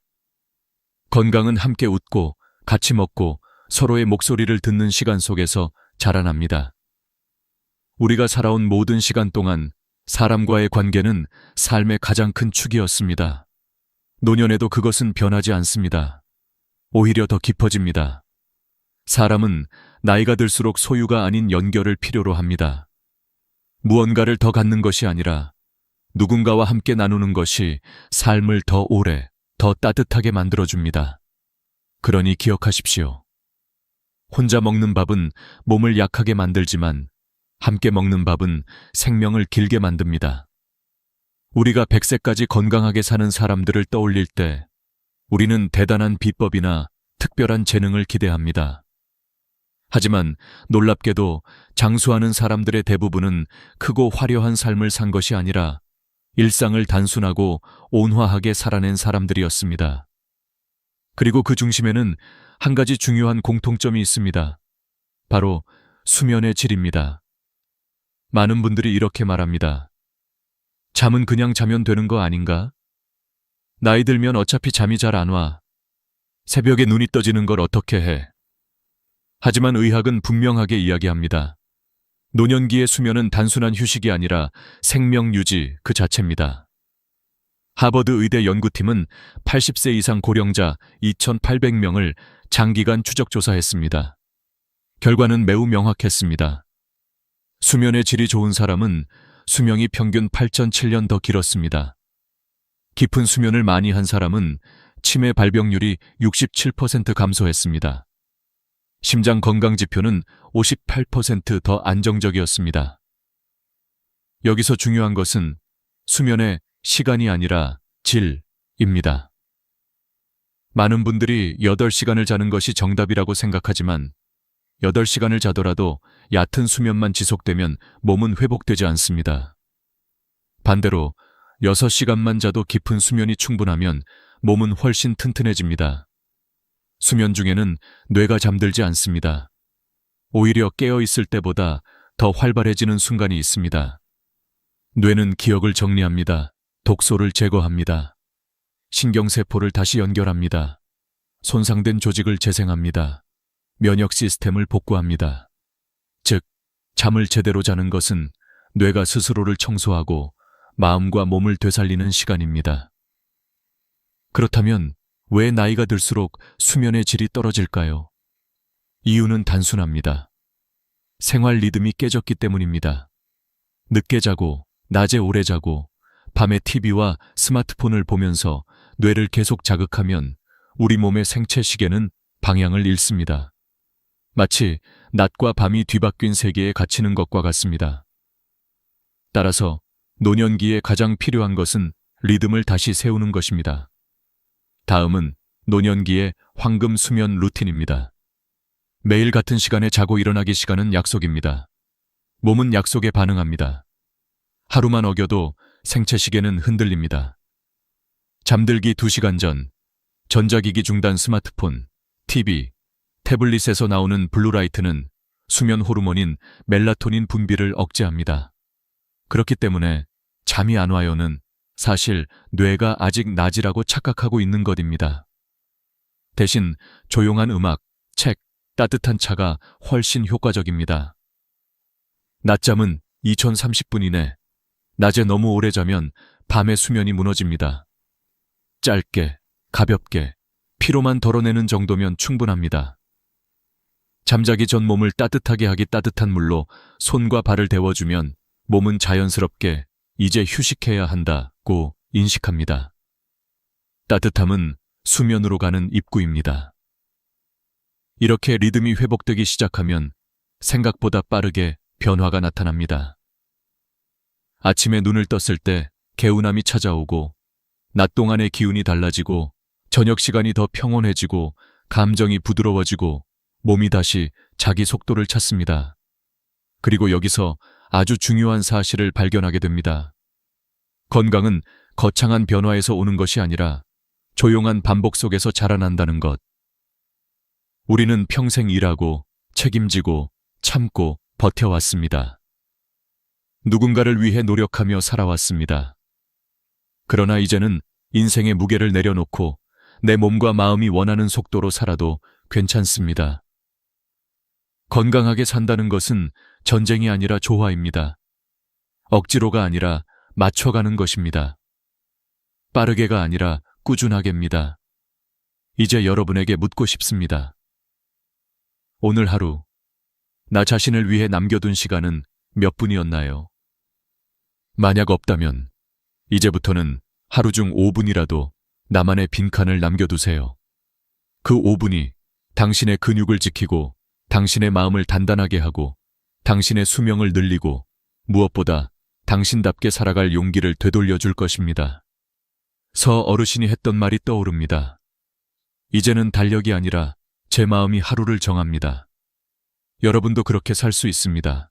건강은 함께 웃고 같이 먹고 서로의 목소리를 듣는 시간 속에서 자라납니다. 우리가 살아온 모든 시간 동안 사람과의 관계는 삶의 가장 큰 축이었습니다. 노년에도 그것은 변하지 않습니다. 오히려 더 깊어집니다. 사람은 나이가 들수록 소유가 아닌 연결을 필요로 합니다. 무언가를 더 갖는 것이 아니라 누군가와 함께 나누는 것이 삶을 더 오래, 더 따뜻하게 만들어줍니다. 그러니 기억하십시오. 혼자 먹는 밥은 몸을 약하게 만들지만 함께 먹는 밥은 생명을 길게 만듭니다. 우리가 100세까지 건강하게 사는 사람들을 떠올릴 때 우리는 대단한 비법이나 특별한 재능을 기대합니다. 하지만 놀랍게도 장수하는 사람들의 대부분은 크고 화려한 삶을 산 것이 아니라 일상을 단순하고 온화하게 살아낸 사람들이었습니다. 그리고 그 중심에는 한 가지 중요한 공통점이 있습니다. 바로 수면의 질입니다. 많은 분들이 이렇게 말합니다. 잠은 그냥 자면 되는 거 아닌가? 나이 들면 어차피 잠이 잘 안 와. 새벽에 눈이 떠지는 걸 어떻게 해? 하지만 의학은 분명하게 이야기합니다. 노년기의 수면은 단순한 휴식이 아니라 생명 유지 그 자체입니다. 하버드 의대 연구팀은 80세 이상 고령자 2,800명을 장기간 추적 조사했습니다. 결과는 매우 명확했습니다. 수면의 질이 좋은 사람은 수명이 평균 8.7년 더 길었습니다. 깊은 수면을 많이 한 사람은 치매 발병률이 67% 감소했습니다. 심장 건강 지표는 58% 더 안정적이었습니다. 여기서 중요한 것은 수면의 시간이 아니라 질입니다. 많은 분들이 8시간을 자는 것이 정답이라고 생각하지만 8시간을 자더라도 얕은 수면만 지속되면 몸은 회복되지 않습니다. 반대로 6시간만 자도 깊은 수면이 충분하면 몸은 훨씬 튼튼해집니다. 수면 중에는 뇌가 잠들지 않습니다. 오히려 깨어 있을 때보다 더 활발해지는 순간이 있습니다. 뇌는 기억을 정리합니다. 독소를 제거합니다. 신경세포를 다시 연결합니다. 손상된 조직을 재생합니다. 면역 시스템을 복구합니다. 즉, 잠을 제대로 자는 것은 뇌가 스스로를 청소하고 마음과 몸을 되살리는 시간입니다. 그렇다면 왜 나이가 들수록 수면의 질이 떨어질까요? 이유는 단순합니다. 생활 리듬이 깨졌기 때문입니다. 늦게 자고, 낮에 오래 자고, 밤에 TV와 스마트폰을 보면서 뇌를 계속 자극하면 우리 몸의 생체 시계는 방향을 잃습니다. 마치 낮과 밤이 뒤바뀐 세계에 갇히는 것과 같습니다. 따라서 노년기에 가장 필요한 것은 리듬을 다시 세우는 것입니다. 다음은 노년기의 황금 수면 루틴입니다. 매일 같은 시간에 자고 일어나기 시간은 약속입니다. 몸은 약속에 반응합니다. 하루만 어겨도 생체 시계는 흔들립니다. 잠들기 2시간 전, 전자기기 중단 스마트폰, TV, 태블릿에서 나오는 블루라이트는 수면 호르몬인 멜라토닌 분비를 억제합니다. 그렇기 때문에 잠이 안 와요는 사실 뇌가 아직 낮이라고 착각하고 있는 것입니다. 대신 조용한 음악, 책, 따뜻한 차가 훨씬 효과적입니다. 낮잠은 2030분 이내, 낮에 너무 오래 자면 밤에 수면이 무너집니다. 짧게, 가볍게, 피로만 덜어내는 정도면 충분합니다. 잠자기 전 몸을 따뜻하게 하기 따뜻한 물로 손과 발을 데워주면 몸은 자연스럽게 이제 휴식해야 한다고 인식합니다. 따뜻함은 수면으로 가는 입구입니다. 이렇게 리듬이 회복되기 시작하면 생각보다 빠르게 변화가 나타납니다. 아침에 눈을 떴을 때 개운함이 찾아오고, 낮 동안의 기운이 달라지고, 저녁 시간이 더 평온해지고, 감정이 부드러워지고, 몸이 다시 자기 속도를 찾습니다. 그리고 여기서 아주 중요한 사실을 발견하게 됩니다. 건강은 거창한 변화에서 오는 것이 아니라 조용한 반복 속에서 자라난다는 것. 우리는 평생 일하고 책임지고 참고 버텨왔습니다. 누군가를 위해 노력하며 살아왔습니다. 그러나 이제는 인생의 무게를 내려놓고 내 몸과 마음이 원하는 속도로 살아도 괜찮습니다. 건강하게 산다는 것은 전쟁이 아니라 조화입니다. 억지로가 아니라 맞춰가는 것입니다. 빠르게가 아니라 꾸준하게입니다. 이제 여러분에게 묻고 싶습니다. 오늘 하루, 나 자신을 위해 남겨둔 시간은 몇 분이었나요? 만약 없다면, 이제부터는 하루 중 5분이라도 나만의 빈칸을 남겨두세요. 그 5분이 당신의 근육을 지키고, 당신의 마음을 단단하게 하고, 당신의 수명을 늘리고, 무엇보다 당신답게 살아갈 용기를 되돌려줄 것입니다. 서 어르신이 했던 말이 떠오릅니다. 이제는 달력이 아니라 제 마음이 하루를 정합니다. 여러분도 그렇게 살 수 있습니다.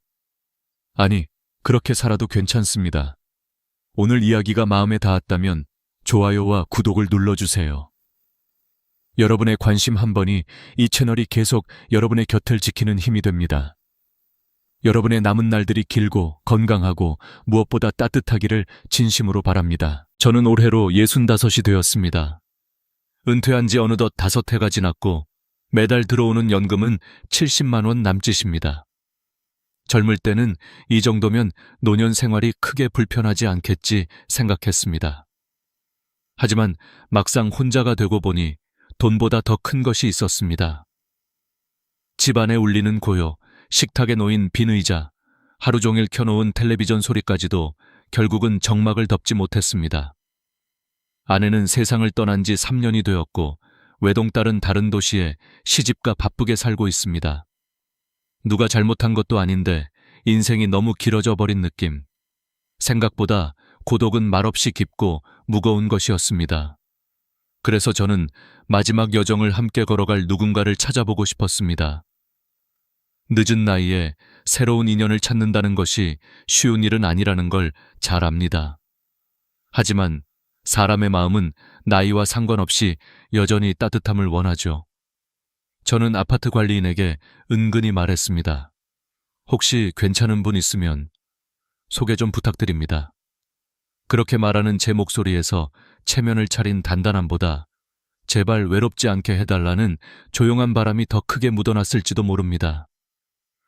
아니, 그렇게 살아도 괜찮습니다. 오늘 이야기가 마음에 닿았다면 좋아요와 구독을 눌러주세요. 여러분의 관심 한 번이 이 채널이 계속 여러분의 곁을 지키는 힘이 됩니다. 여러분의 남은 날들이 길고 건강하고 무엇보다 따뜻하기를 진심으로 바랍니다. 저는 올해로 65이 되었습니다. 은퇴한 지 어느덧 5해가 지났고 매달 들어오는 연금은 70만 원 남짓입니다. 젊을 때는 이 정도면 노년 생활이 크게 불편하지 않겠지 생각했습니다. 하지만 막상 혼자가 되고 보니 돈보다 더 큰 것이 있었습니다. 집안에 울리는 고요, 식탁에 놓인 빈 의자, 하루 종일 켜놓은 텔레비전 소리까지도 결국은 정막을 덮지 못했습니다. 아내는 세상을 떠난 지 3년이 되었고 외동딸은 다른 도시에 시집가 바쁘게 살고 있습니다. 누가 잘못한 것도 아닌데 인생이 너무 길어져 버린 느낌. 생각보다 고독은 말없이 깊고 무거운 것이었습니다. 그래서 저는 마지막 여정을 함께 걸어갈 누군가를 찾아보고 싶었습니다. 늦은 나이에 새로운 인연을 찾는다는 것이 쉬운 일은 아니라는 걸 잘 압니다. 하지만 사람의 마음은 나이와 상관없이 여전히 따뜻함을 원하죠. 저는 아파트 관리인에게 은근히 말했습니다. 혹시 괜찮은 분 있으면 소개 좀 부탁드립니다. 그렇게 말하는 제 목소리에서 체면을 차린 단단함보다 제발 외롭지 않게 해달라는 조용한 바람이 더 크게 묻어났을지도 모릅니다.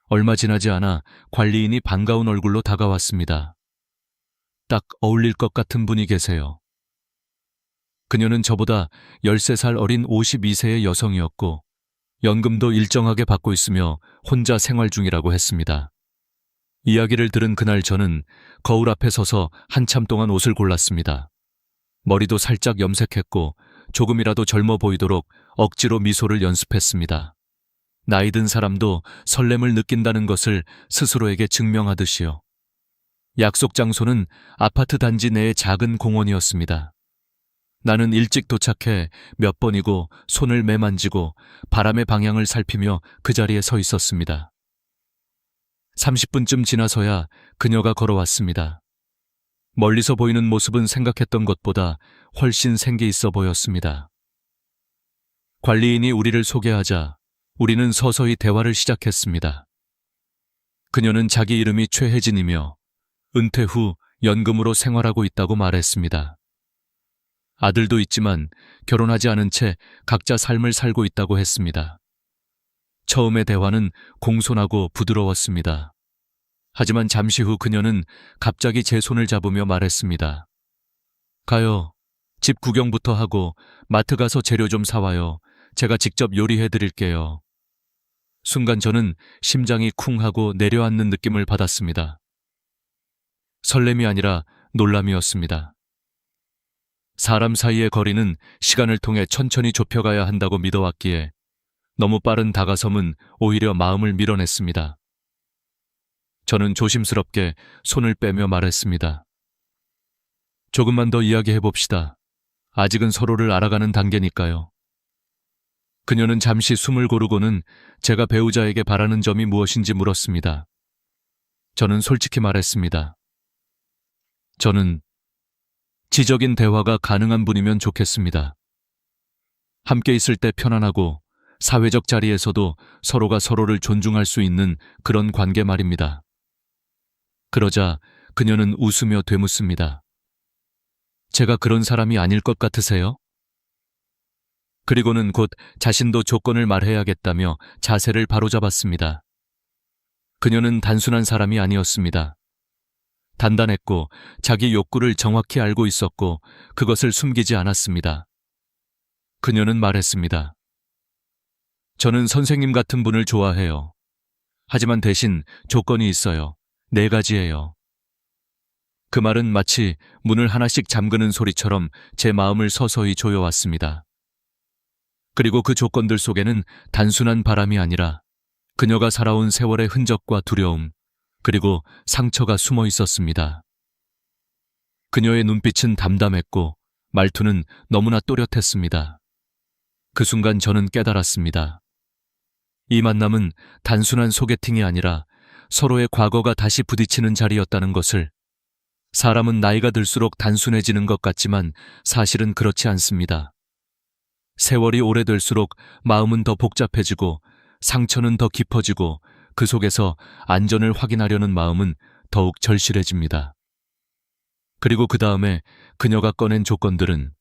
얼마 지나지 않아 관리인이 반가운 얼굴로 다가왔습니다. 딱 어울릴 것 같은 분이 계세요. 그녀는 저보다 13살 어린 52세의 여성이었고 연금도 일정하게 받고 있으며 혼자 생활 중이라고 했습니다. 이야기를 들은 그날 저는 거울 앞에 서서 한참 동안 옷을 골랐습니다. 머리도 살짝 염색했고 조금이라도 젊어 보이도록 억지로 미소를 연습했습니다. 나이 든 사람도 설렘을 느낀다는 것을 스스로에게 증명하듯이요. 약속 장소는 아파트 단지 내의 작은 공원이었습니다. 나는 일찍 도착해 몇 번이고 손을 매만지고 바람의 방향을 살피며 그 자리에 서 있었습니다. 30분쯤 지나서야 그녀가 걸어왔습니다. 멀리서 보이는 모습은 생각했던 것보다 훨씬 생기 있어 보였습니다. 관리인이 우리를 소개하자 우리는 서서히 대화를 시작했습니다. 그녀는 자기 이름이 최혜진이며 은퇴 후 연금으로 생활하고 있다고 말했습니다. 아들도 있지만 결혼하지 않은 채 각자 삶을 살고 있다고 했습니다. 처음의 대화는 공손하고 부드러웠습니다. 하지만 잠시 후 그녀는 갑자기 제 손을 잡으며 말했습니다. 가요. 집 구경부터 하고 마트 가서 재료 좀 사와요. 제가 직접 요리해 드릴게요. 순간 저는 심장이 쿵 하고 내려앉는 느낌을 받았습니다. 설렘이 아니라 놀람이었습니다. 사람 사이의 거리는 시간을 통해 천천히 좁혀가야 한다고 믿어왔기에 너무 빠른 다가섬은 오히려 마음을 밀어냈습니다. 저는 조심스럽게 손을 빼며 말했습니다. 조금만 더 이야기해봅시다. 아직은 서로를 알아가는 단계니까요. 그녀는 잠시 숨을 고르고는 제가 배우자에게 바라는 점이 무엇인지 물었습니다. 저는 솔직히 말했습니다. 저는 지적인 대화가 가능한 분이면 좋겠습니다. 함께 있을 때 편안하고 사회적 자리에서도 서로가 서로를 존중할 수 있는 그런 관계 말입니다. 그러자 그녀는 웃으며 되묻습니다. 제가 그런 사람이 아닐 것 같으세요? 그리고는 곧 자신도 조건을 말해야겠다며 자세를 바로잡았습니다. 그녀는 단순한 사람이 아니었습니다. 단단했고 자기 욕구를 정확히 알고 있었고 그것을 숨기지 않았습니다. 그녀는 말했습니다. 저는 선생님 같은 분을 좋아해요. 하지만 대신 조건이 있어요. 4가지예요. 그 말은 마치 문을 하나씩 잠그는 소리처럼 제 마음을 서서히 조여왔습니다. 그리고 그 조건들 속에는 단순한 바람이 아니라 그녀가 살아온 세월의 흔적과 두려움, 그리고 상처가 숨어 있었습니다. 그녀의 눈빛은 담담했고 말투는 너무나 또렷했습니다. 그 순간 저는 깨달았습니다. 이 만남은 단순한 소개팅이 아니라 서로의 과거가 다시 부딪히는 자리였다는 것을. 사람은 나이가 들수록 단순해지는 것 같지만 사실은 그렇지 않습니다. 세월이 오래될수록 마음은 더 복잡해지고 상처는 더 깊어지고 그 속에서 안전을 확인하려는 마음은 더욱 절실해집니다. 그리고 그 다음에 그녀가 꺼낸 조건들은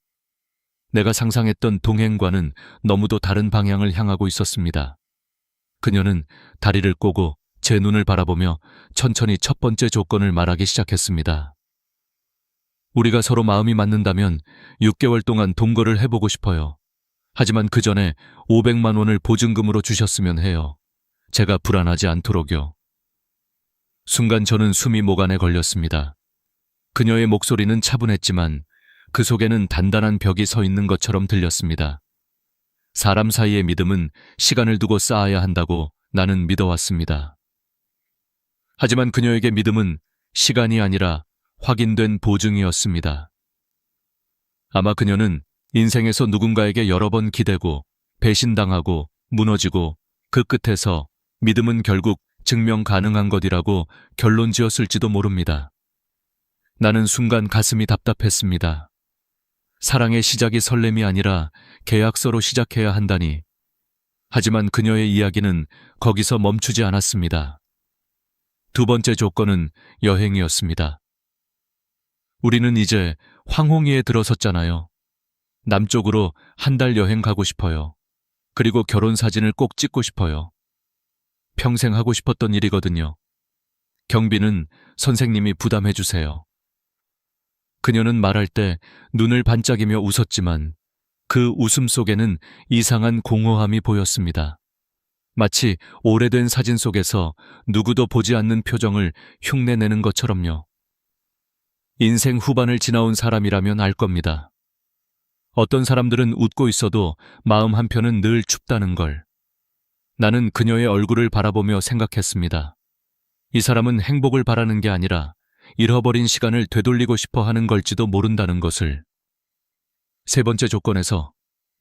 내가 상상했던 동행과는 너무도 다른 방향을 향하고 있었습니다. 그녀는 다리를 꼬고 제 눈을 바라보며 천천히 첫 번째 조건을 말하기 시작했습니다. 우리가 서로 마음이 맞는다면 6개월 동안 동거를 해보고 싶어요. 하지만 그 전에 500만 원을 보증금으로 주셨으면 해요. 제가 불안하지 않도록요. 순간 저는 숨이 목안에 걸렸습니다. 그녀의 목소리는 차분했지만 그 속에는 단단한 벽이 서 있는 것처럼 들렸습니다. 사람 사이의 믿음은 시간을 두고 쌓아야 한다고 나는 믿어왔습니다. 하지만 그녀에게 믿음은 시간이 아니라 확인된 보증이었습니다. 아마 그녀는 인생에서 누군가에게 여러 번 기대고 배신당하고 무너지고 그 끝에서 믿음은 결국 증명 가능한 것이라고 결론 지었을지도 모릅니다. 나는 순간 가슴이 답답했습니다. 사랑의 시작이 설렘이 아니라 계약서로 시작해야 한다니. 하지만 그녀의 이야기는 거기서 멈추지 않았습니다. 두 번째 조건은 여행이었습니다. 우리는 이제 황홍이에 들어섰잖아요. 남쪽으로 한 달 여행 가고 싶어요. 그리고 결혼 사진을 꼭 찍고 싶어요. 평생 하고 싶었던 일이거든요. 경비는 선생님이 부담해 주세요. 그녀는 말할 때 눈을 반짝이며 웃었지만 그 웃음 속에는 이상한 공허함이 보였습니다. 마치 오래된 사진 속에서 누구도 보지 않는 표정을 흉내내는 것처럼요. 인생 후반을 지나온 사람이라면 알 겁니다. 어떤 사람들은 웃고 있어도 마음 한편은 늘 춥다는 걸. 나는 그녀의 얼굴을 바라보며 생각했습니다. 이 사람은 행복을 바라는 게 아니라 잃어버린 시간을 되돌리고 싶어 하는 걸지도 모른다는 것을. 세 번째 조건에서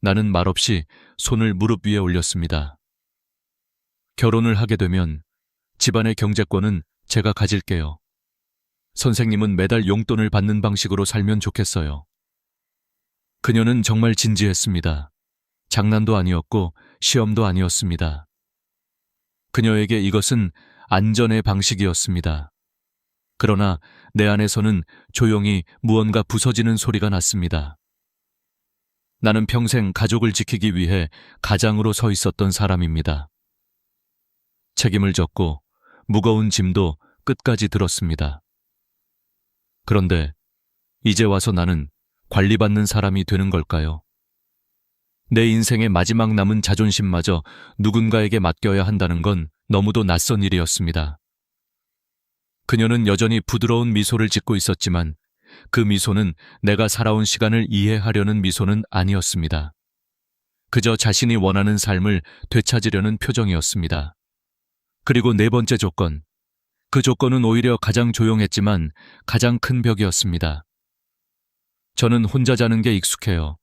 나는 말없이 손을 무릎 위에 올렸습니다. 결혼을 하게 되면 집안의 경제권은 제가 가질게요. 선생님은 매달 용돈을 받는 방식으로 살면 좋겠어요. 그녀는 정말 진지했습니다. 장난도 아니었고 시험도 아니었습니다. 그녀에게 이것은 안전의 방식이었습니다. 그러나 내 안에서는 조용히 무언가 부서지는 소리가 났습니다. 나는 평생 가족을 지키기 위해 가장으로 서 있었던 사람입니다. 책임을 졌고 무거운 짐도 끝까지 들었습니다. 그런데 이제 와서 나는 관리받는 사람이 되는 걸까요? 내 인생의 마지막 남은 자존심마저 누군가에게 맡겨야 한다는 건 너무도 낯선 일이었습니다. 그녀는 여전히 부드러운 미소를 짓고 있었지만 그 미소는 내가 살아온 시간을 이해하려는 미소는 아니었습니다. 그저 자신이 원하는 삶을 되찾으려는 표정이었습니다. 그리고 네 번째 조건. 그 조건은 오히려 가장 조용했지만 가장 큰 벽이었습니다. 저는 혼자 자는 게 익숙해요.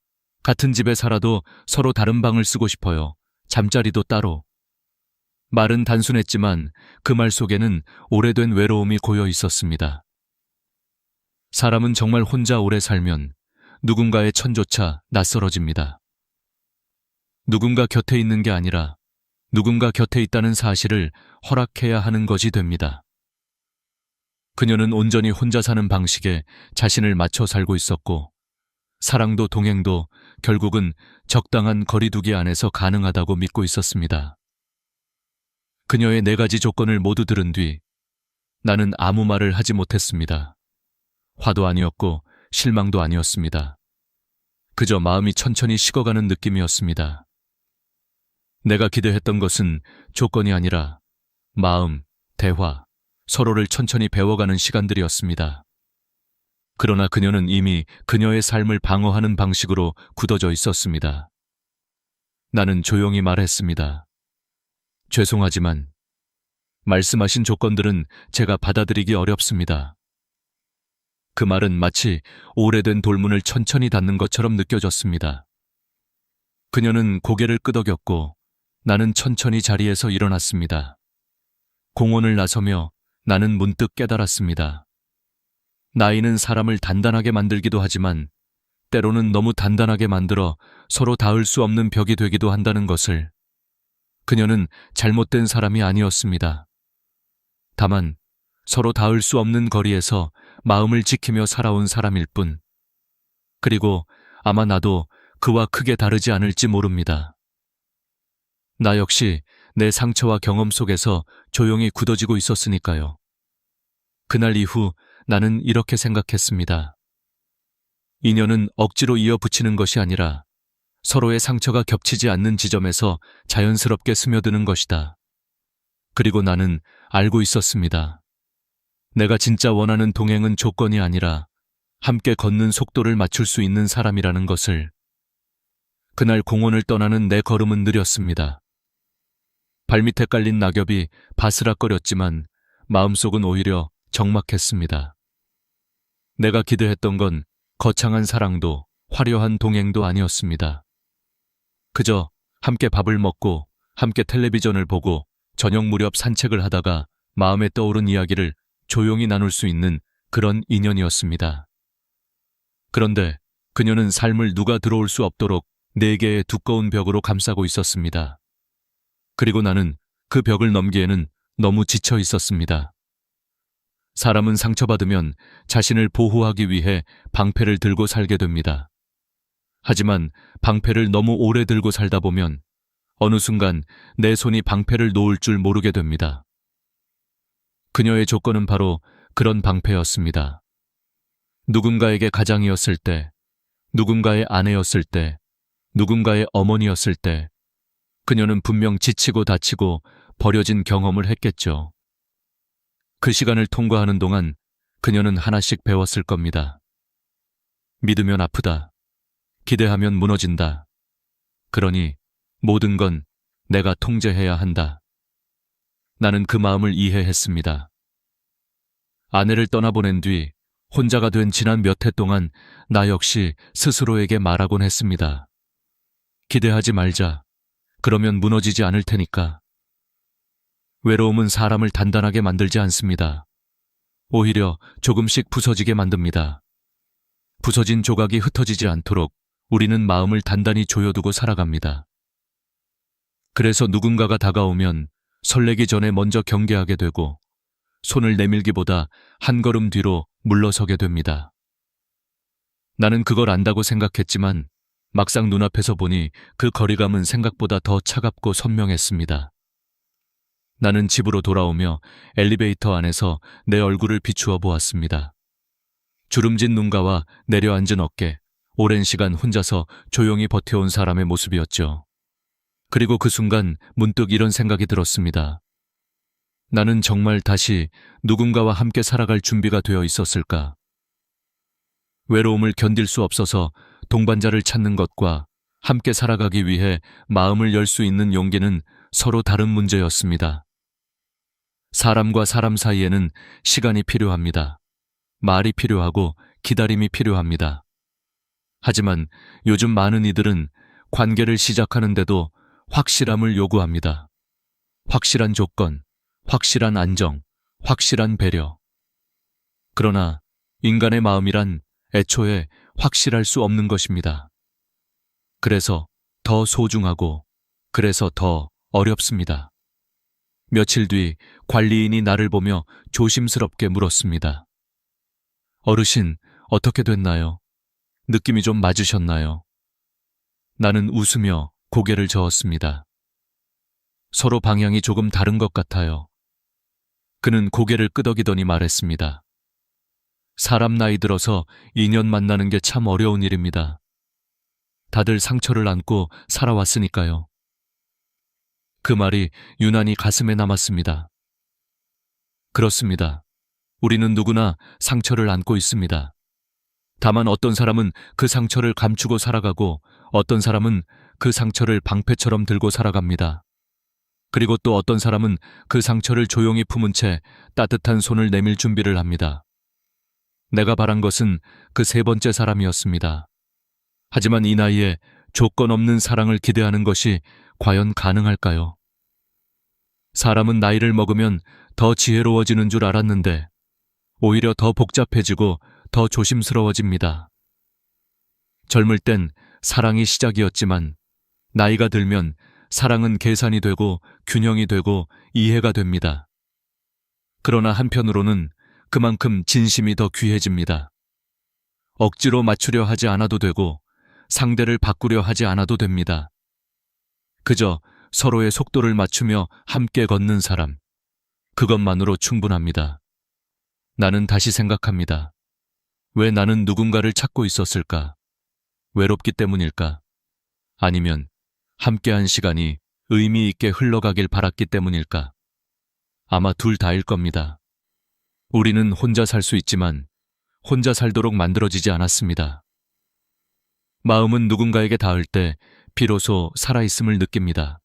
같은 집에 살아도 서로 다른 방을 쓰고 싶어요. 잠자리도 따로. 말은 단순했지만 그 말 속에는 오래된 외로움이 고여 있었습니다. 사람은 정말 혼자 오래 살면 누군가의 천조차 낯설어집니다. 누군가 곁에 있는 게 아니라 누군가 곁에 있다는 사실을 허락해야 하는 것이 됩니다. 그녀는 온전히 혼자 사는 방식에 자신을 맞춰 살고 있었고 사랑도 동행도 결국은 적당한 거리두기 안에서 가능하다고 믿고 있었습니다. 그녀의 네 가지 조건을 모두 들은 뒤 나는 아무 말을 하지 못했습니다. 화도 아니었고 실망도 아니었습니다. 그저 마음이 천천히 식어가는 느낌이었습니다. 내가 기대했던 것은 조건이 아니라 마음, 대화, 서로를 천천히 배워가는 시간들이었습니다. 그러나 그녀는 이미 그녀의 삶을 방어하는 방식으로 굳어져 있었습니다. 나는 조용히 말했습니다. 죄송하지만 말씀하신 조건들은 제가 받아들이기 어렵습니다. 그 말은 마치 오래된 돌문을 천천히 닫는 것처럼 느껴졌습니다. 그녀는 고개를 끄덕였고 나는 천천히 자리에서 일어났습니다. 공원을 나서며 나는 문득 깨달았습니다. 나이는 사람을 단단하게 만들기도 하지만 때로는 너무 단단하게 만들어 서로 닿을 수 없는 벽이 되기도 한다는 것을. 그녀는 잘못된 사람이 아니었습니다. 다만 서로 닿을 수 없는 거리에서 마음을 지키며 살아온 사람일 뿐. 그리고 아마 나도 그와 크게 다르지 않을지 모릅니다. 나 역시 내 상처와 경험 속에서 조용히 굳어지고 있었으니까요. 그날 이후 나는 이렇게 생각했습니다. 인연은 억지로 이어붙이는 것이 아니라 서로의 상처가 겹치지 않는 지점에서 자연스럽게 스며드는 것이다. 그리고 나는 알고 있었습니다. 내가 진짜 원하는 동행은 조건이 아니라 함께 걷는 속도를 맞출 수 있는 사람이라는 것을. 그날 공원을 떠나는 내 걸음은 느렸습니다. 발밑에 깔린 낙엽이 바스락거렸지만 마음속은 오히려 적막했습니다. 내가 기대했던 건 거창한 사랑도 화려한 동행도 아니었습니다. 그저 함께 밥을 먹고 함께 텔레비전을 보고 저녁 무렵 산책을 하다가 마음에 떠오른 이야기를 조용히 나눌 수 있는 그런 인연이었습니다. 그런데 그녀는 삶을 누가 들어올 수 없도록 4개의 두꺼운 벽으로 감싸고 있었습니다. 그리고 나는 그 벽을 넘기에는 너무 지쳐 있었습니다. 사람은 상처받으면 자신을 보호하기 위해 방패를 들고 살게 됩니다. 하지만 방패를 너무 오래 들고 살다 보면 어느 순간 내 손이 방패를 놓을 줄 모르게 됩니다. 그녀의 조건은 바로 그런 방패였습니다. 누군가에게 가장이었을 때, 누군가의 아내였을 때, 누군가의 어머니였을 때, 그녀는 분명 지치고 다치고 버려진 경험을 했겠죠. 그 시간을 통과하는 동안 그녀는 하나씩 배웠을 겁니다. 믿으면 아프다. 기대하면 무너진다. 그러니 모든 건 내가 통제해야 한다. 나는 그 마음을 이해했습니다. 아내를 떠나보낸 뒤 혼자가 된 지난 몇 해 동안 나 역시 스스로에게 말하곤 했습니다. 기대하지 말자. 그러면 무너지지 않을 테니까. 외로움은 사람을 단단하게 만들지 않습니다. 오히려 조금씩 부서지게 만듭니다. 부서진 조각이 흩어지지 않도록 우리는 마음을 단단히 조여두고 살아갑니다. 그래서 누군가가 다가오면 설레기 전에 먼저 경계하게 되고 손을 내밀기보다 한 걸음 뒤로 물러서게 됩니다. 나는 그걸 안다고 생각했지만 막상 눈앞에서 보니 그 거리감은 생각보다 더 차갑고 선명했습니다. 나는 집으로 돌아오며 엘리베이터 안에서 내 얼굴을 비추어 보았습니다. 주름진 눈가와 내려앉은 어깨, 오랜 시간 혼자서 조용히 버텨온 사람의 모습이었죠. 그리고 그 순간 문득 이런 생각이 들었습니다. 나는 정말 다시 누군가와 함께 살아갈 준비가 되어 있었을까? 외로움을 견딜 수 없어서 동반자를 찾는 것과 함께 살아가기 위해 마음을 열 수 있는 용기는 서로 다른 문제였습니다. 사람과 사람 사이에는 시간이 필요합니다. 말이 필요하고 기다림이 필요합니다. 하지만 요즘 많은 이들은 관계를 시작하는데도 확실함을 요구합니다. 확실한 조건, 확실한 안정, 확실한 배려. 그러나 인간의 마음이란 애초에 확실할 수 없는 것입니다. 그래서 더 소중하고, 그래서 더 어렵습니다. 며칠 뒤 관리인이 나를 보며 조심스럽게 물었습니다. 어르신, 어떻게 됐나요? 느낌이 좀 맞으셨나요? 나는 웃으며 고개를 저었습니다. 서로 방향이 조금 다른 것 같아요. 그는 고개를 끄덕이더니 말했습니다. 사람 나이 들어서 인연 만나는 게 참 어려운 일입니다. 다들 상처를 안고 살아왔으니까요. 그 말이 유난히 가슴에 남았습니다. 그렇습니다. 우리는 누구나 상처를 안고 있습니다. 다만 어떤 사람은 그 상처를 감추고 살아가고 어떤 사람은 그 상처를 방패처럼 들고 살아갑니다. 그리고 또 어떤 사람은 그 상처를 조용히 품은 채 따뜻한 손을 내밀 준비를 합니다. 내가 바란 것은 그 3번째 사람이었습니다. 하지만 이 나이에 조건 없는 사랑을 기대하는 것이 과연 가능할까요? 사람은 나이를 먹으면 더 지혜로워지는 줄 알았는데 오히려 더 복잡해지고 더 조심스러워집니다. 젊을 땐 사랑이 시작이었지만 나이가 들면 사랑은 계산이 되고 균형이 되고 이해가 됩니다. 그러나 한편으로는 그만큼 진심이 더 귀해집니다. 억지로 맞추려 하지 않아도 되고 상대를 바꾸려 하지 않아도 됩니다. 그저 서로의 속도를 맞추며 함께 걷는 사람, 그것만으로 충분합니다. 나는 다시 생각합니다. 왜 나는 누군가를 찾고 있었을까? 외롭기 때문일까? 아니면 함께한 시간이 의미 있게 흘러가길 바랐기 때문일까? 아마 둘 다일 겁니다. 우리는 혼자 살 수 있지만 혼자 살도록 만들어지지 않았습니다. 마음은 누군가에게 닿을 때 비로소 살아있음을 느낍니다.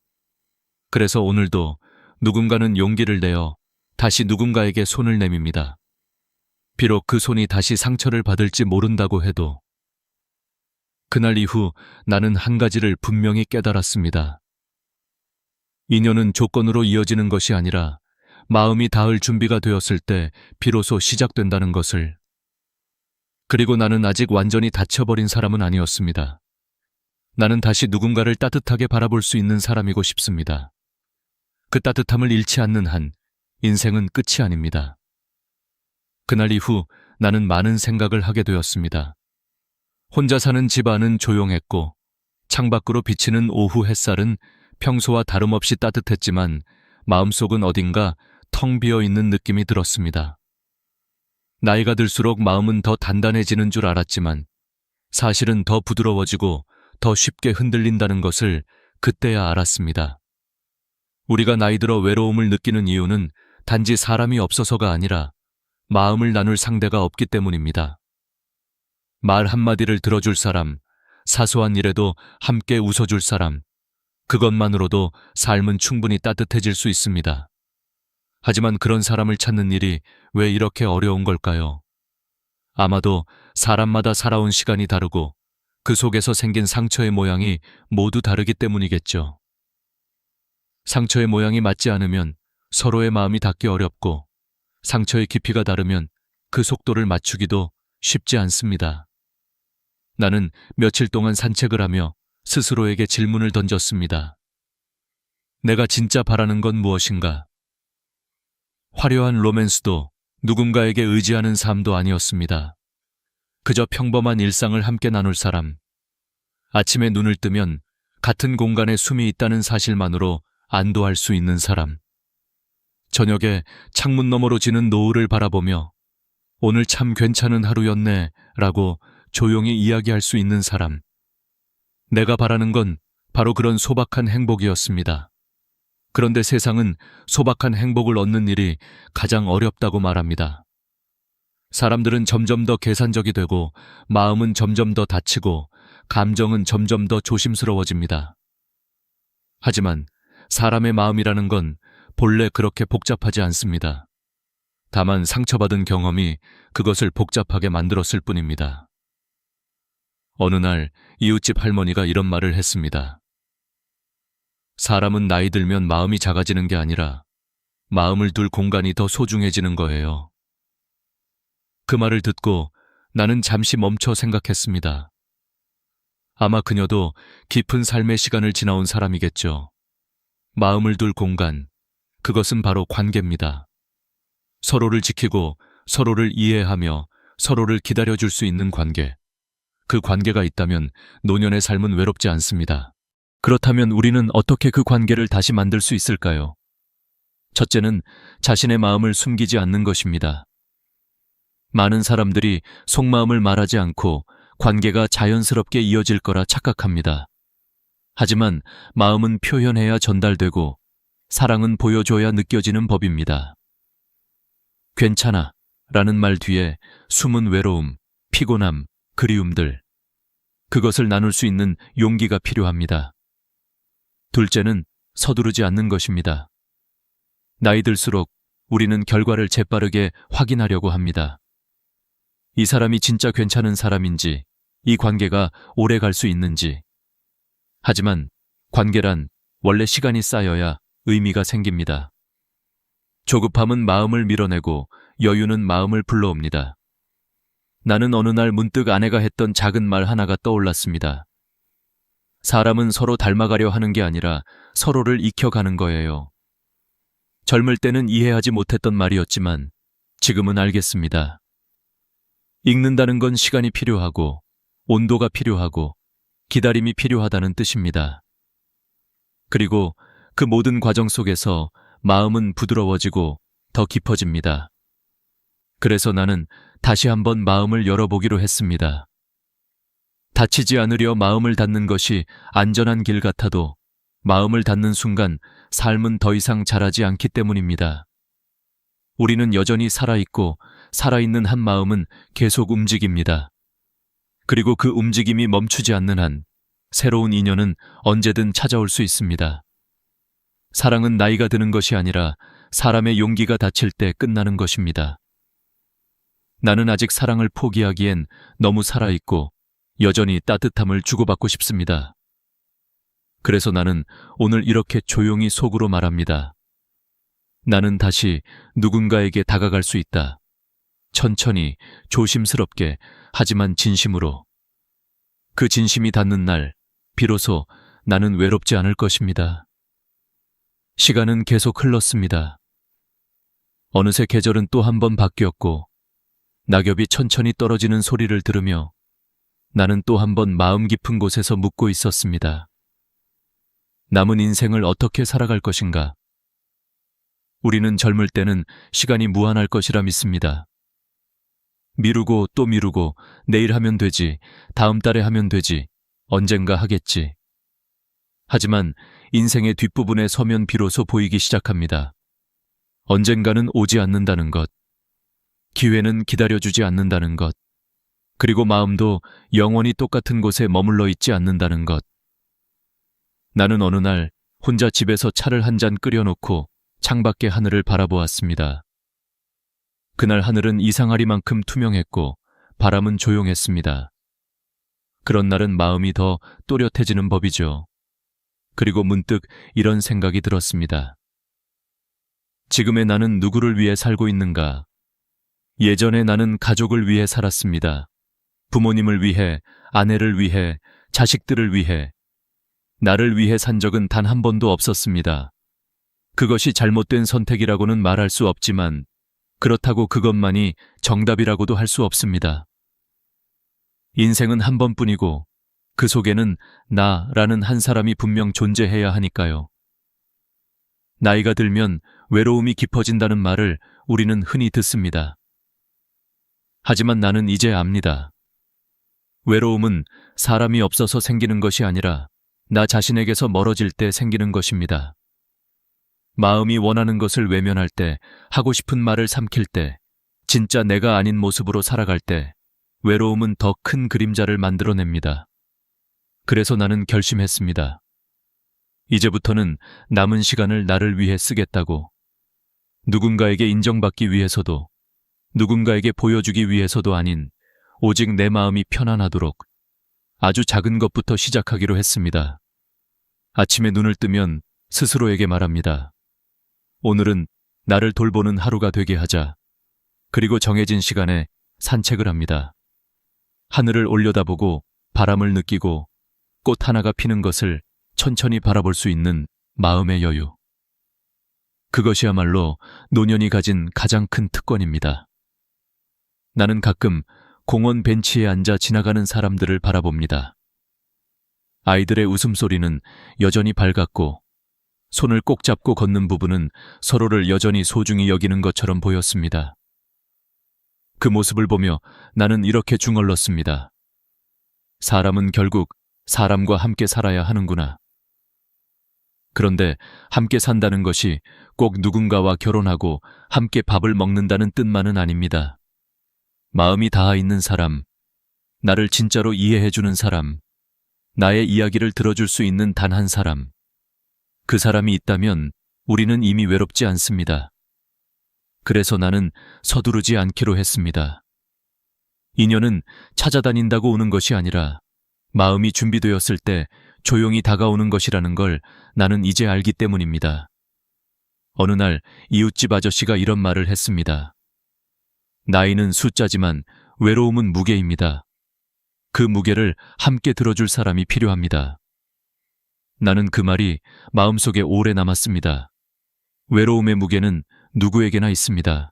그래서 오늘도 누군가는 용기를 내어 다시 누군가에게 손을 내밉니다. 비록 그 손이 다시 상처를 받을지 모른다고 해도. 그날 이후 나는 한 가지를 분명히 깨달았습니다. 인연은 조건으로 이어지는 것이 아니라 마음이 닿을 준비가 되었을 때 비로소 시작된다는 것을. 그리고 나는 아직 완전히 닫혀버린 사람은 아니었습니다. 나는 다시 누군가를 따뜻하게 바라볼 수 있는 사람이고 싶습니다. 그 따뜻함을 잃지 않는 한 인생은 끝이 아닙니다. 그날 이후 나는 많은 생각을 하게 되었습니다. 혼자 사는 집 안은 조용했고 창밖으로 비치는 오후 햇살은 평소와 다름없이 따뜻했지만 마음속은 어딘가 텅 비어 있는 느낌이 들었습니다. 나이가 들수록 마음은 더 단단해지는 줄 알았지만 사실은 더 부드러워지고 더 쉽게 흔들린다는 것을 그때야 알았습니다. 우리가 나이 들어 외로움을 느끼는 이유는 단지 사람이 없어서가 아니라 마음을 나눌 상대가 없기 때문입니다. 말 한마디를 들어줄 사람, 사소한 일에도 함께 웃어줄 사람, 그것만으로도 삶은 충분히 따뜻해질 수 있습니다. 하지만 그런 사람을 찾는 일이 왜 이렇게 어려운 걸까요? 아마도 사람마다 살아온 시간이 다르고 그 속에서 생긴 상처의 모양이 모두 다르기 때문이겠죠. 상처의 모양이 맞지 않으면 서로의 마음이 닿기 어렵고 상처의 깊이가 다르면 그 속도를 맞추기도 쉽지 않습니다. 나는 며칠 동안 산책을 하며 스스로에게 질문을 던졌습니다. 내가 진짜 바라는 건 무엇인가? 화려한 로맨스도 누군가에게 의지하는 삶도 아니었습니다. 그저 평범한 일상을 함께 나눌 사람. 아침에 눈을 뜨면 같은 공간에 숨이 있다는 사실만으로 안도할 수 있는 사람. 저녁에 창문 너머로 지는 노을을 바라보며 오늘 참 괜찮은 하루였네 라고 조용히 이야기할 수 있는 사람. 내가 바라는 건 바로 그런 소박한 행복이었습니다. 그런데 세상은 소박한 행복을 얻는 일이 가장 어렵다고 말합니다. 사람들은 점점 더 계산적이 되고 마음은 점점 더 다치고 감정은 점점 더 조심스러워집니다. 하지만 사람의 마음이라는 건 본래 그렇게 복잡하지 않습니다. 다만 상처받은 경험이 그것을 복잡하게 만들었을 뿐입니다. 어느 날 이웃집 할머니가 이런 말을 했습니다. 사람은 나이 들면 마음이 작아지는 게 아니라 마음을 둘 공간이 더 소중해지는 거예요. 그 말을 듣고 나는 잠시 멈춰 생각했습니다. 아마 그녀도 깊은 삶의 시간을 지나온 사람이겠죠. 마음을 둘 공간, 그것은 바로 관계입니다. 서로를 지키고 서로를 이해하며 서로를 기다려줄 수 있는 관계. 그 관계가 있다면 노년의 삶은 외롭지 않습니다. 그렇다면 우리는 어떻게 그 관계를 다시 만들 수 있을까요? 첫째는 자신의 마음을 숨기지 않는 것입니다. 많은 사람들이 속마음을 말하지 않고 관계가 자연스럽게 이어질 거라 착각합니다. 하지만 마음은 표현해야 전달되고 사랑은 보여줘야 느껴지는 법입니다. 괜찮아 라는 말 뒤에 숨은 외로움, 피곤함, 그리움들. 그것을 나눌 수 있는 용기가 필요합니다. 둘째는 서두르지 않는 것입니다. 나이 들수록 우리는 결과를 재빠르게 확인하려고 합니다. 이 사람이 진짜 괜찮은 사람인지, 이 관계가 오래 갈 수 있는지. 하지만 관계란 원래 시간이 쌓여야 의미가 생깁니다. 조급함은 마음을 밀어내고 여유는 마음을 불러옵니다. 나는 어느 날 문득 아내가 했던 작은 말 하나가 떠올랐습니다. 사람은 서로 닮아가려 하는 게 아니라 서로를 익혀가는 거예요. 젊을 때는 이해하지 못했던 말이었지만 지금은 알겠습니다. 읽는다는 건 시간이 필요하고 온도가 필요하고 기다림이 필요하다는 뜻입니다. 그리고 그 모든 과정 속에서 마음은 부드러워지고 더 깊어집니다. 그래서 나는 다시 한번 마음을 열어보기로 했습니다. 다치지 않으려 마음을 닫는 것이 안전한 길 같아도 마음을 닫는 순간 삶은 더 이상 자라지 않기 때문입니다. 우리는 여전히 살아있고 살아있는 한 마음은 계속 움직입니다. 그리고 그 움직임이 멈추지 않는 한 새로운 인연은 언제든 찾아올 수 있습니다. 사랑은 나이가 드는 것이 아니라 사람의 용기가 닫힐 때 끝나는 것입니다. 나는 아직 사랑을 포기하기엔 너무 살아있고 여전히 따뜻함을 주고받고 싶습니다. 그래서 나는 오늘 이렇게 조용히 속으로 말합니다. 나는 다시 누군가에게 다가갈 수 있다. 천천히, 조심스럽게, 하지만 진심으로. 그 진심이 닿는 날, 비로소 나는 외롭지 않을 것입니다. 시간은 계속 흘렀습니다. 어느새 계절은 또 한 번 바뀌었고, 낙엽이 천천히 떨어지는 소리를 들으며 나는 또 한 번 마음 깊은 곳에서 묻고 있었습니다. 남은 인생을 어떻게 살아갈 것인가? 우리는 젊을 때는 시간이 무한할 것이라 믿습니다. 미루고 또 미루고 내일 하면 되지, 다음 달에 하면 되지, 언젠가 하겠지. 하지만 인생의 뒷부분에 서면 비로소 보이기 시작합니다. 언젠가는 오지 않는다는 것, 기회는 기다려주지 않는다는 것, 그리고 마음도 영원히 똑같은 곳에 머물러 있지 않는다는 것. 나는 어느 날 혼자 집에서 차를 한 잔 끓여놓고 창밖의 하늘을 바라보았습니다. 그날 하늘은 이상하리만큼 투명했고 바람은 조용했습니다. 그런 날은 마음이 더 또렷해지는 법이죠. 그리고 문득 이런 생각이 들었습니다. 지금의 나는 누구를 위해 살고 있는가? 예전에 나는 가족을 위해 살았습니다. 부모님을 위해, 아내를 위해, 자식들을 위해. 나를 위해 산 적은 단 한 번도 없었습니다. 그것이 잘못된 선택이라고는 말할 수 없지만 그렇다고 그것만이 정답이라고도 할 수 없습니다. 인생은 한 번뿐이고 그 속에는 나라는 한 사람이 분명 존재해야 하니까요. 나이가 들면 외로움이 깊어진다는 말을 우리는 흔히 듣습니다. 하지만 나는 이제 압니다. 외로움은 사람이 없어서 생기는 것이 아니라 나 자신에게서 멀어질 때 생기는 것입니다. 마음이 원하는 것을 외면할 때, 하고 싶은 말을 삼킬 때, 진짜 내가 아닌 모습으로 살아갈 때 외로움은 더 큰 그림자를 만들어냅니다. 그래서 나는 결심했습니다. 이제부터는 남은 시간을 나를 위해 쓰겠다고. 누군가에게 인정받기 위해서도, 누군가에게 보여주기 위해서도 아닌 오직 내 마음이 편안하도록 아주 작은 것부터 시작하기로 했습니다. 아침에 눈을 뜨면 스스로에게 말합니다. 오늘은 나를 돌보는 하루가 되게 하자. 그리고 정해진 시간에 산책을 합니다. 하늘을 올려다보고 바람을 느끼고 꽃 하나가 피는 것을 천천히 바라볼 수 있는 마음의 여유. 그것이야말로 노년이 가진 가장 큰 특권입니다. 나는 가끔 공원 벤치에 앉아 지나가는 사람들을 바라봅니다. 아이들의 웃음소리는 여전히 밝았고 손을 꼭 잡고 걷는 부부는 서로를 여전히 소중히 여기는 것처럼 보였습니다. 그 모습을 보며 나는 이렇게 중얼렀습니다. 사람은 결국 사람과 함께 살아야 하는구나. 그런데 함께 산다는 것이 꼭 누군가와 결혼하고 함께 밥을 먹는다는 뜻만은 아닙니다. 마음이 닿아 있는 사람, 나를 진짜로 이해해주는 사람, 나의 이야기를 들어줄 수 있는 단 한 사람. 그 사람이 있다면 우리는 이미 외롭지 않습니다. 그래서 나는 서두르지 않기로 했습니다. 인연은 찾아다닌다고 오는 것이 아니라 마음이 준비되었을 때 조용히 다가오는 것이라는 걸 나는 이제 알기 때문입니다. 어느 날 이웃집 아저씨가 이런 말을 했습니다. 나이는 숫자지만 외로움은 무게입니다. 그 무게를 함께 들어줄 사람이 필요합니다. 나는 그 말이 마음속에 오래 남았습니다. 외로움의 무게는 누구에게나 있습니다.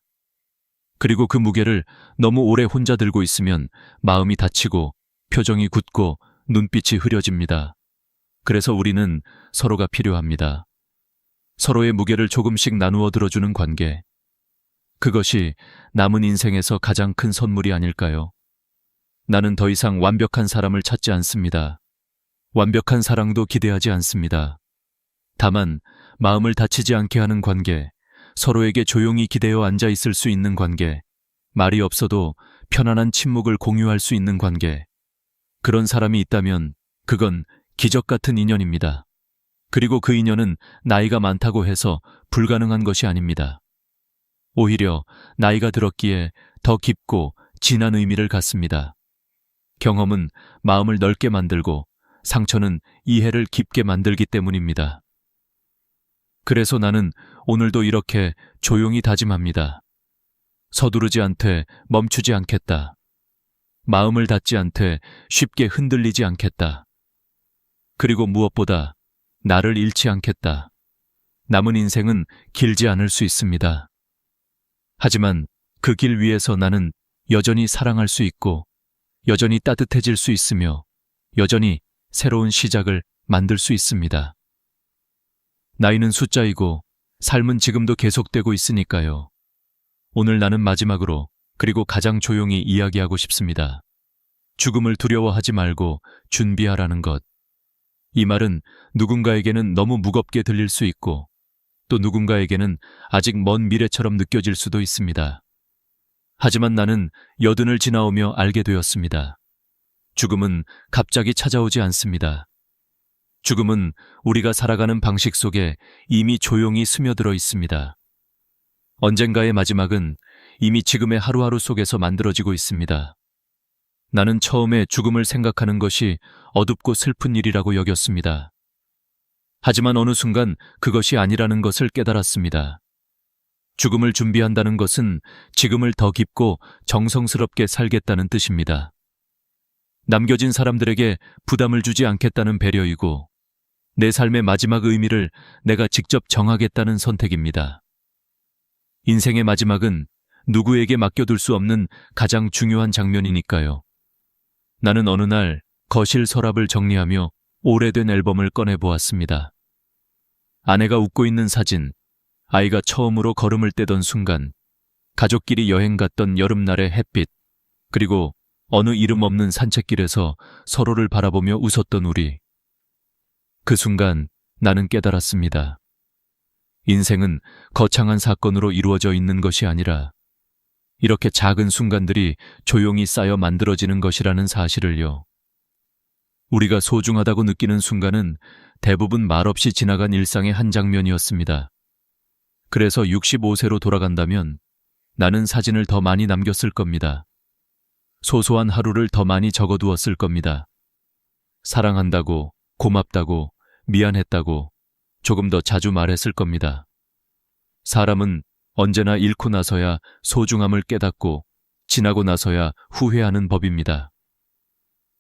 그리고 그 무게를 너무 오래 혼자 들고 있으면 마음이 다치고 표정이 굳고 눈빛이 흐려집니다. 그래서 우리는 서로가 필요합니다. 서로의 무게를 조금씩 나누어 들어주는 관계. 그것이 남은 인생에서 가장 큰 선물이 아닐까요? 나는 더 이상 완벽한 사람을 찾지 않습니다. 완벽한 사랑도 기대하지 않습니다. 다만 마음을 다치지 않게 하는 관계, 서로에게 조용히 기대어 앉아 있을 수 있는 관계, 말이 없어도 편안한 침묵을 공유할 수 있는 관계. 그런 사람이 있다면 그건 기적 같은 인연입니다. 그리고 그 인연은 나이가 많다고 해서 불가능한 것이 아닙니다. 오히려 나이가 들었기에 더 깊고 진한 의미를 갖습니다. 경험은 마음을 넓게 만들고 상처는 이해를 깊게 만들기 때문입니다. 그래서 나는 오늘도 이렇게 조용히 다짐합니다. 서두르지 않되 멈추지 않겠다. 마음을 닫지 않되 쉽게 흔들리지 않겠다. 그리고 무엇보다 나를 잃지 않겠다. 남은 인생은 길지 않을 수 있습니다. 하지만 그 길 위에서 나는 여전히 사랑할 수 있고, 여전히 따뜻해질 수 있으며, 여전히 새로운 시작을 만들 수 있습니다. 나이는 숫자이고 삶은 지금도 계속되고 있으니까요. 오늘 나는 마지막으로, 그리고 가장 조용히 이야기하고 싶습니다. 죽음을 두려워하지 말고 준비하라는 것. 이 말은 누군가에게는 너무 무겁게 들릴 수 있고, 또 누군가에게는 아직 먼 미래처럼 느껴질 수도 있습니다. 하지만 나는 여든을 지나오며 알게 되었습니다. 죽음은 갑자기 찾아오지 않습니다. 죽음은 우리가 살아가는 방식 속에 이미 조용히 스며들어 있습니다. 언젠가의 마지막은 이미 지금의 하루하루 속에서 만들어지고 있습니다. 나는 처음에 죽음을 생각하는 것이 어둡고 슬픈 일이라고 여겼습니다. 하지만 어느 순간 그것이 아니라는 것을 깨달았습니다. 죽음을 준비한다는 것은 지금을 더 깊고 정성스럽게 살겠다는 뜻입니다. 남겨진 사람들에게 부담을 주지 않겠다는 배려이고, 내 삶의 마지막 의미를 내가 직접 정하겠다는 선택입니다. 인생의 마지막은 누구에게 맡겨둘 수 없는 가장 중요한 장면이니까요. 나는 어느 날 거실 서랍을 정리하며 오래된 앨범을 꺼내보았습니다. 아내가 웃고 있는 사진, 아이가 처음으로 걸음을 떼던 순간, 가족끼리 여행 갔던 여름날의 햇빛, 그리고 어느 이름 없는 산책길에서 서로를 바라보며 웃었던 우리. 그 순간 나는 깨달았습니다. 인생은 거창한 사건으로 이루어져 있는 것이 아니라 이렇게 작은 순간들이 조용히 쌓여 만들어지는 것이라는 사실을요. 우리가 소중하다고 느끼는 순간은 대부분 말없이 지나간 일상의 한 장면이었습니다. 그래서 65세로 돌아간다면 나는 사진을 더 많이 남겼을 겁니다. 소소한 하루를 더 많이 적어두었을 겁니다. 사랑한다고, 고맙다고, 미안했다고 조금 더 자주 말했을 겁니다. 사람은 언제나 잃고 나서야 소중함을 깨닫고 지나고 나서야 후회하는 법입니다.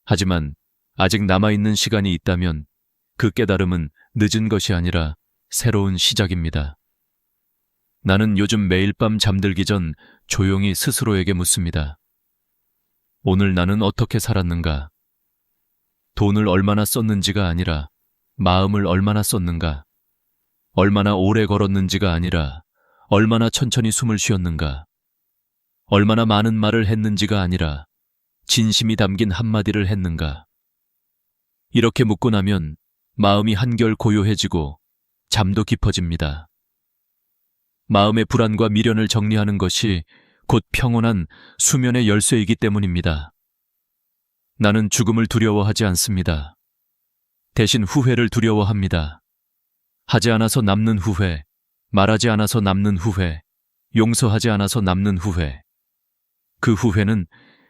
하지만 아직 남아있는 시간이 있다면 그 깨달음은 늦은 것이 아니라 새로운 시작입니다. 나는 요즘 매일 밤 잠들기 전 조용히 스스로에게 묻습니다. 오늘 나는 어떻게 살았는가? 돈을 얼마나 썼는지가 아니라 마음을 얼마나 썼는가? 얼마나 오래 걸었는지가 아니라 얼마나 천천히 숨을 쉬었는가? 얼마나 많은 말을 했는지가 아니라 진심이 담긴 한마디를 했는가? 이렇게 묻고 나면 마음이 한결 고요해지고 잠도 깊어집니다. 마음의 불안과 미련을 정리하는 것이 곧 평온한 수면의 열쇠이기 때문입니다. 나는 죽음을 두려워하지 않습니다. 대신 후회를 두려워합니다. 하지 않아서 남는 후회, 말하지 않아서 남는 후회, 용서하지 않아서 남는 후회. 그 후회는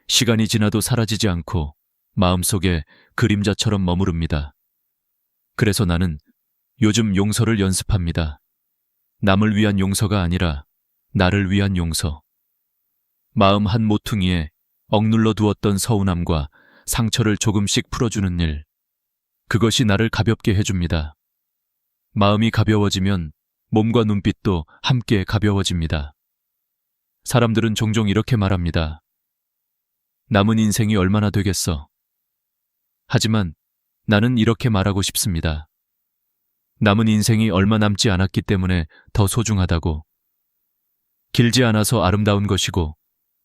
시간이 지나도 사라지지 않고 마음속에 그림자처럼 머무릅니다. 그래서 나는 요즘 용서를 연습합니다. 남을 위한 용서가 아니라 나를 위한 용서. 마음 한 모퉁이에 억눌러 두었던 서운함과 상처를 조금씩 풀어주는 일. 그것이 나를 가볍게 해줍니다. 마음이 가벼워지면 몸과 눈빛도 함께 가벼워집니다. 사람들은 종종 이렇게 말합니다. 남은 인생이 얼마나 되겠어? 하지만 나는 이렇게 말하고 싶습니다. 남은 인생이 얼마 남지 않았기 때문에 더 소중하다고. 길지 않아서 아름다운 것이고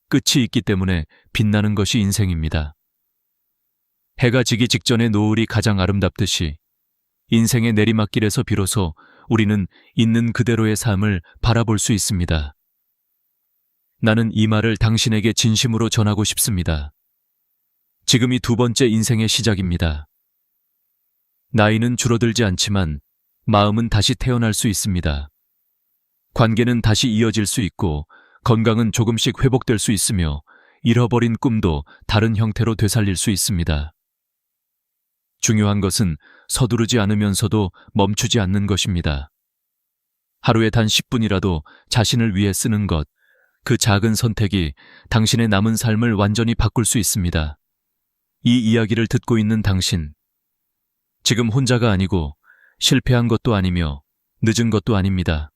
끝이 있기 때문에 빛나는 것이 인생입니다. 해가 지기 직전의 노을이 가장 아름답듯이 인생의 내리막길에서 비로소 우리는 있는 그대로의 삶을 바라볼 수 있습니다. 나는 이 말을 당신에게 진심으로 전하고 싶습니다. 지금이 두 번째 인생의 시작입니다. 나이는 줄어들지 않지만 마음은 다시 태어날 수 있습니다. 관계는 다시 이어질 수 있고 건강은 조금씩 회복될 수 있으며 잃어버린 꿈도 다른 형태로 되살릴 수 있습니다. 중요한 것은 서두르지 않으면서도 멈추지 않는 것입니다. 하루에 단 10분이라도 자신을 위해 쓰는 것, 그 작은 선택이 당신의 남은 삶을 완전히 바꿀 수 있습니다. 이 이야기를 듣고 있는 당신. 지금 혼자가 아니고 실패한 것도 아니며 늦은 것도 아닙니다.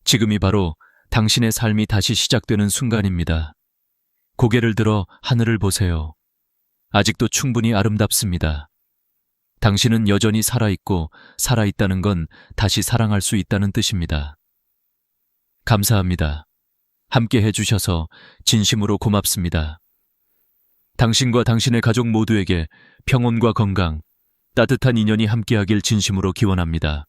지금이 바로 당신의 삶이 다시 시작되는 순간입니다. 고개를 들어 하늘을 보세요. 아직도 충분히 아름답습니다. 당신은 여전히 살아있고 살아있다는 건 다시 사랑할 수 있다는 뜻입니다. 감사합니다. 함께 해주셔서 진심으로 고맙습니다. 당신과 당신의 가족 모두에게 평온과 건강, 따뜻한 인연이 함께하길 진심으로 기원합니다.